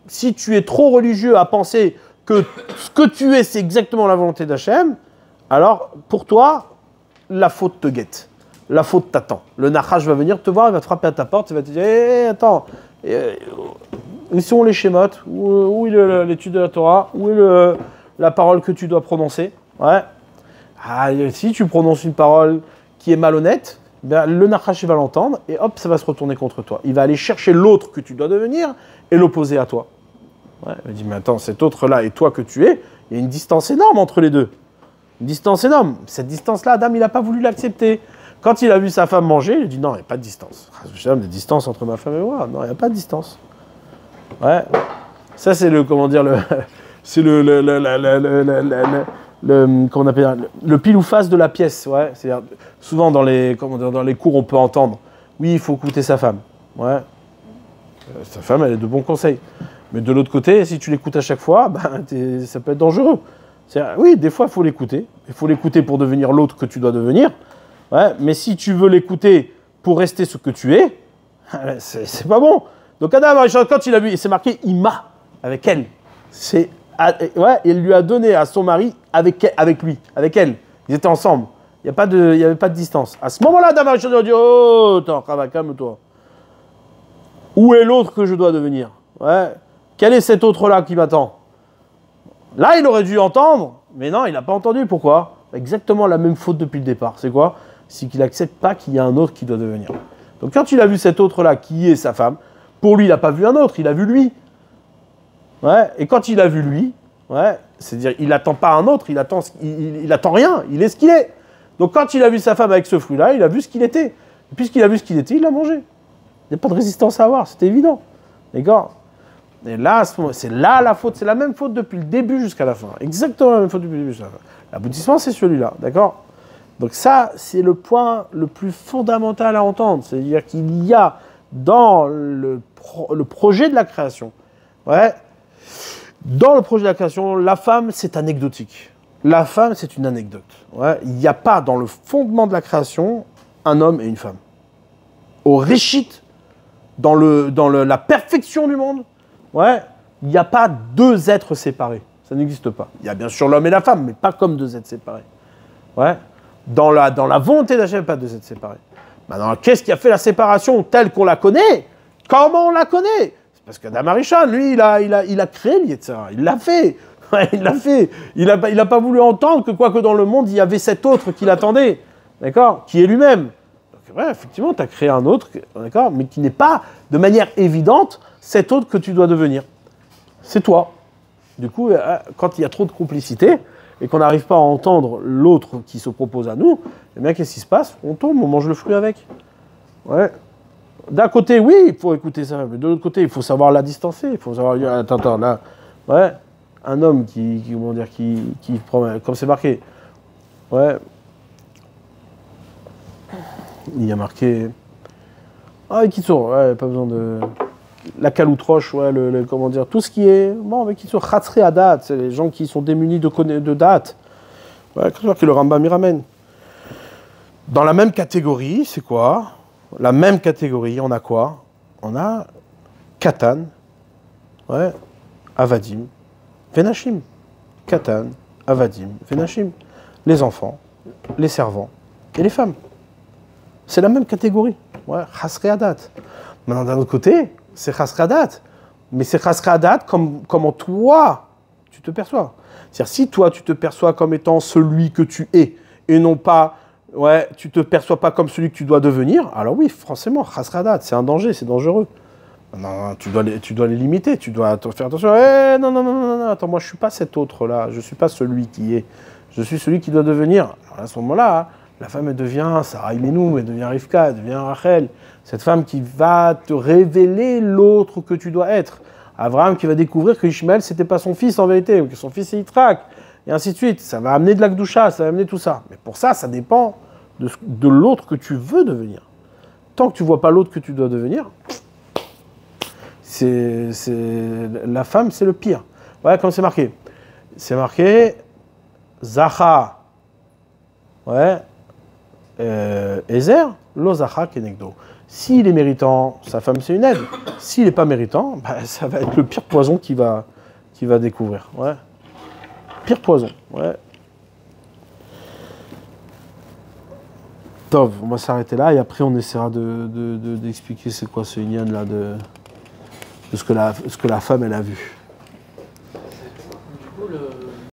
si tu es trop religieux à penser que ce que tu es, c'est exactement la volonté d'Hachem, alors pour toi, la faute te guette. La faute t'attend. Le Nachash va venir te voir, il va te frapper à ta porte, il va te dire hey, attends, où sont les schémotes? Où est l'étude de la Torah? Où est la parole que tu dois prononcer? Ouais. Ah, si tu prononces une parole qui est malhonnête, ben, le Nachash va l'entendre et hop, ça va se retourner contre toi. Il va aller chercher l'autre que tu dois devenir et l'opposer à toi. Ouais, il dit, mais attends, cet autre-là et toi que tu es, il y a une distance énorme entre les deux. Une distance énorme. Cette distance-là, Adam, il n'a pas voulu l'accepter. Quand il a vu sa femme manger, il a dit, non, il n'y a pas de distance. J'ai des distances entre ma femme et moi. Non, il n'y a pas de distance. Ouais. Ça, c'est le, comment dire, c'est comment on appelle, le pile ou face de la pièce. Ouais. C'est-à-dire, souvent dans les cours, on peut entendre, oui, il faut écouter sa femme. Ouais. Sa femme, elle a de bons conseils. Mais de l'autre côté, si tu l'écoutes à chaque fois, ben, ça peut être dangereux. Oui, des fois, il faut l'écouter. Il faut l'écouter pour devenir l'autre que tu dois devenir. Ouais, mais si tu veux l'écouter pour rester ce que tu es, c'est pas bon. Donc Adam, quand il a vu, c'est marqué « Ima » avec elle. Ouais, il lui a donné à son mari avec lui, avec elle. Ils étaient ensemble. Il n'y avait pas de distance. À ce moment-là, Adam a dit « Oh, calme-toi. Où est l'autre que je dois devenir? Ouais. Quel est cet autre-là qui m'attend? » Là, il aurait dû entendre, mais non, il n'a pas entendu. Pourquoi? Exactement la même faute depuis le départ. C'est quoi? C'est qu'il n'accepte pas qu'il y a un autre qui doit devenir. Donc quand il a vu cet autre-là, qui est sa femme, pour lui, il n'a pas vu un autre, il a vu lui. Ouais. Et quand il a vu lui, ouais, c'est-à-dire il n'attend pas un autre, il attend rien, il est ce qu'il est. Donc quand il a vu sa femme avec ce fruit-là, il a vu ce qu'il était. Et puisqu'il a vu ce qu'il était, il l'a mangé. Il n'y a pas de résistance à avoir, c'est évident. D'accord? Et là, c'est là la faute, c'est la même faute depuis le début jusqu'à la fin. Exactement la même faute depuis le début jusqu'à la fin. L'aboutissement, c'est celui-là, d'accord? Donc ça, c'est le point le plus fondamental à entendre. C'est-à-dire qu'il y a dans le projet de la création, ouais, dans le projet de la création, la femme, c'est anecdotique. La femme, c'est une anecdote. Ouais. Il n'y a pas dans le fondement de la création un homme et une femme. Au réchit, dans la perfection du monde, ouais, il n'y a pas deux êtres séparés. Ça n'existe pas. Il y a bien sûr l'homme et la femme, mais pas comme deux êtres séparés. Ouais. Dans la volonté d'Hachem, pas deux êtres séparés. Maintenant, qu'est-ce qui a fait la séparation telle qu'on la connaît? Comment on la connaît? C'est parce que Adam Arishon, lui, il a créé l'Yetzirah. Il l'a fait. Ouais, il l'a fait. Il n'a pas voulu entendre que quoi que dans le monde, il y avait cet autre qui l'attendait. D'accord? Qui est lui-même. Donc, ouais, effectivement, tu as créé un autre, d'accord, mais qui n'est pas, de manière évidente, cet autre que tu dois devenir. C'est toi. Du coup, quand il y a trop de complicité et qu'on n'arrive pas à entendre l'autre qui se propose à nous, eh bien, qu'est-ce qui se passe? On tombe, on mange le fruit avec. Ouais. D'un côté, oui, il faut écouter ça, mais de l'autre côté, il faut savoir la distancer. Il faut savoir, attends, là, ouais, un homme qui prend, comme c'est marqué, ouais, il y a marqué, qui sont, ouais, pas besoin de... La caloutroche, ouais, comment dire, tout ce qui est, bon, mais qui sont khatsri à date, c'est les gens qui sont démunis de date. Ouais, que le Rambam y ramène. Dans la même catégorie, c'est quoi? La même catégorie, on a quoi? On a Katan, ouais, Avadim, Venachim. Katan, Avadim, Venachim. Les enfants, les servants et les femmes. C'est la même catégorie. Ouais, khatsri à date. Maintenant, d'un autre côté, c'est Chasradat. Mais c'est Chasradat comment toi, tu te perçois. C'est-à-dire, si toi, tu te perçois comme étant celui que tu es, et non pas ouais, tu te perçois pas comme celui que tu dois devenir, alors oui, forcément, khasradat, c'est un danger, c'est dangereux. Non, tu dois les limiter, tu dois faire attention. Non, non, non, non, non, attends, moi je suis pas cet autre-là, je suis pas celui qui est, je suis celui qui doit devenir. Alors à ce moment-là, hein, la femme, elle devient Sarah Imenu, elle devient Rivka, elle devient Rachel, cette femme qui va te révéler l'autre que tu dois être. Abraham qui va découvrir que Ishmaël, c'était pas son fils en vérité, ou que son fils c'est Yitzhak, et ainsi de suite. Ça va amener de la Kedusha, ça va amener tout ça. Mais pour ça, ça dépend de l'autre que tu veux devenir. Tant que tu vois pas l'autre que tu dois devenir, la femme, c'est le pire. Ouais, comme c'est marqué. C'est marqué Zacha, ouais, Ezer, lo Zacha kenegdo. S'il est méritant, sa femme, c'est une aide. S'il n'est pas méritant, bah, ça va être le pire poison qu'il va découvrir. Ouais. Pire poison. Ouais. Tov, on va s'arrêter là et après on essaiera d'expliquer c'est quoi ce Inyan là de ce que la femme elle a vu.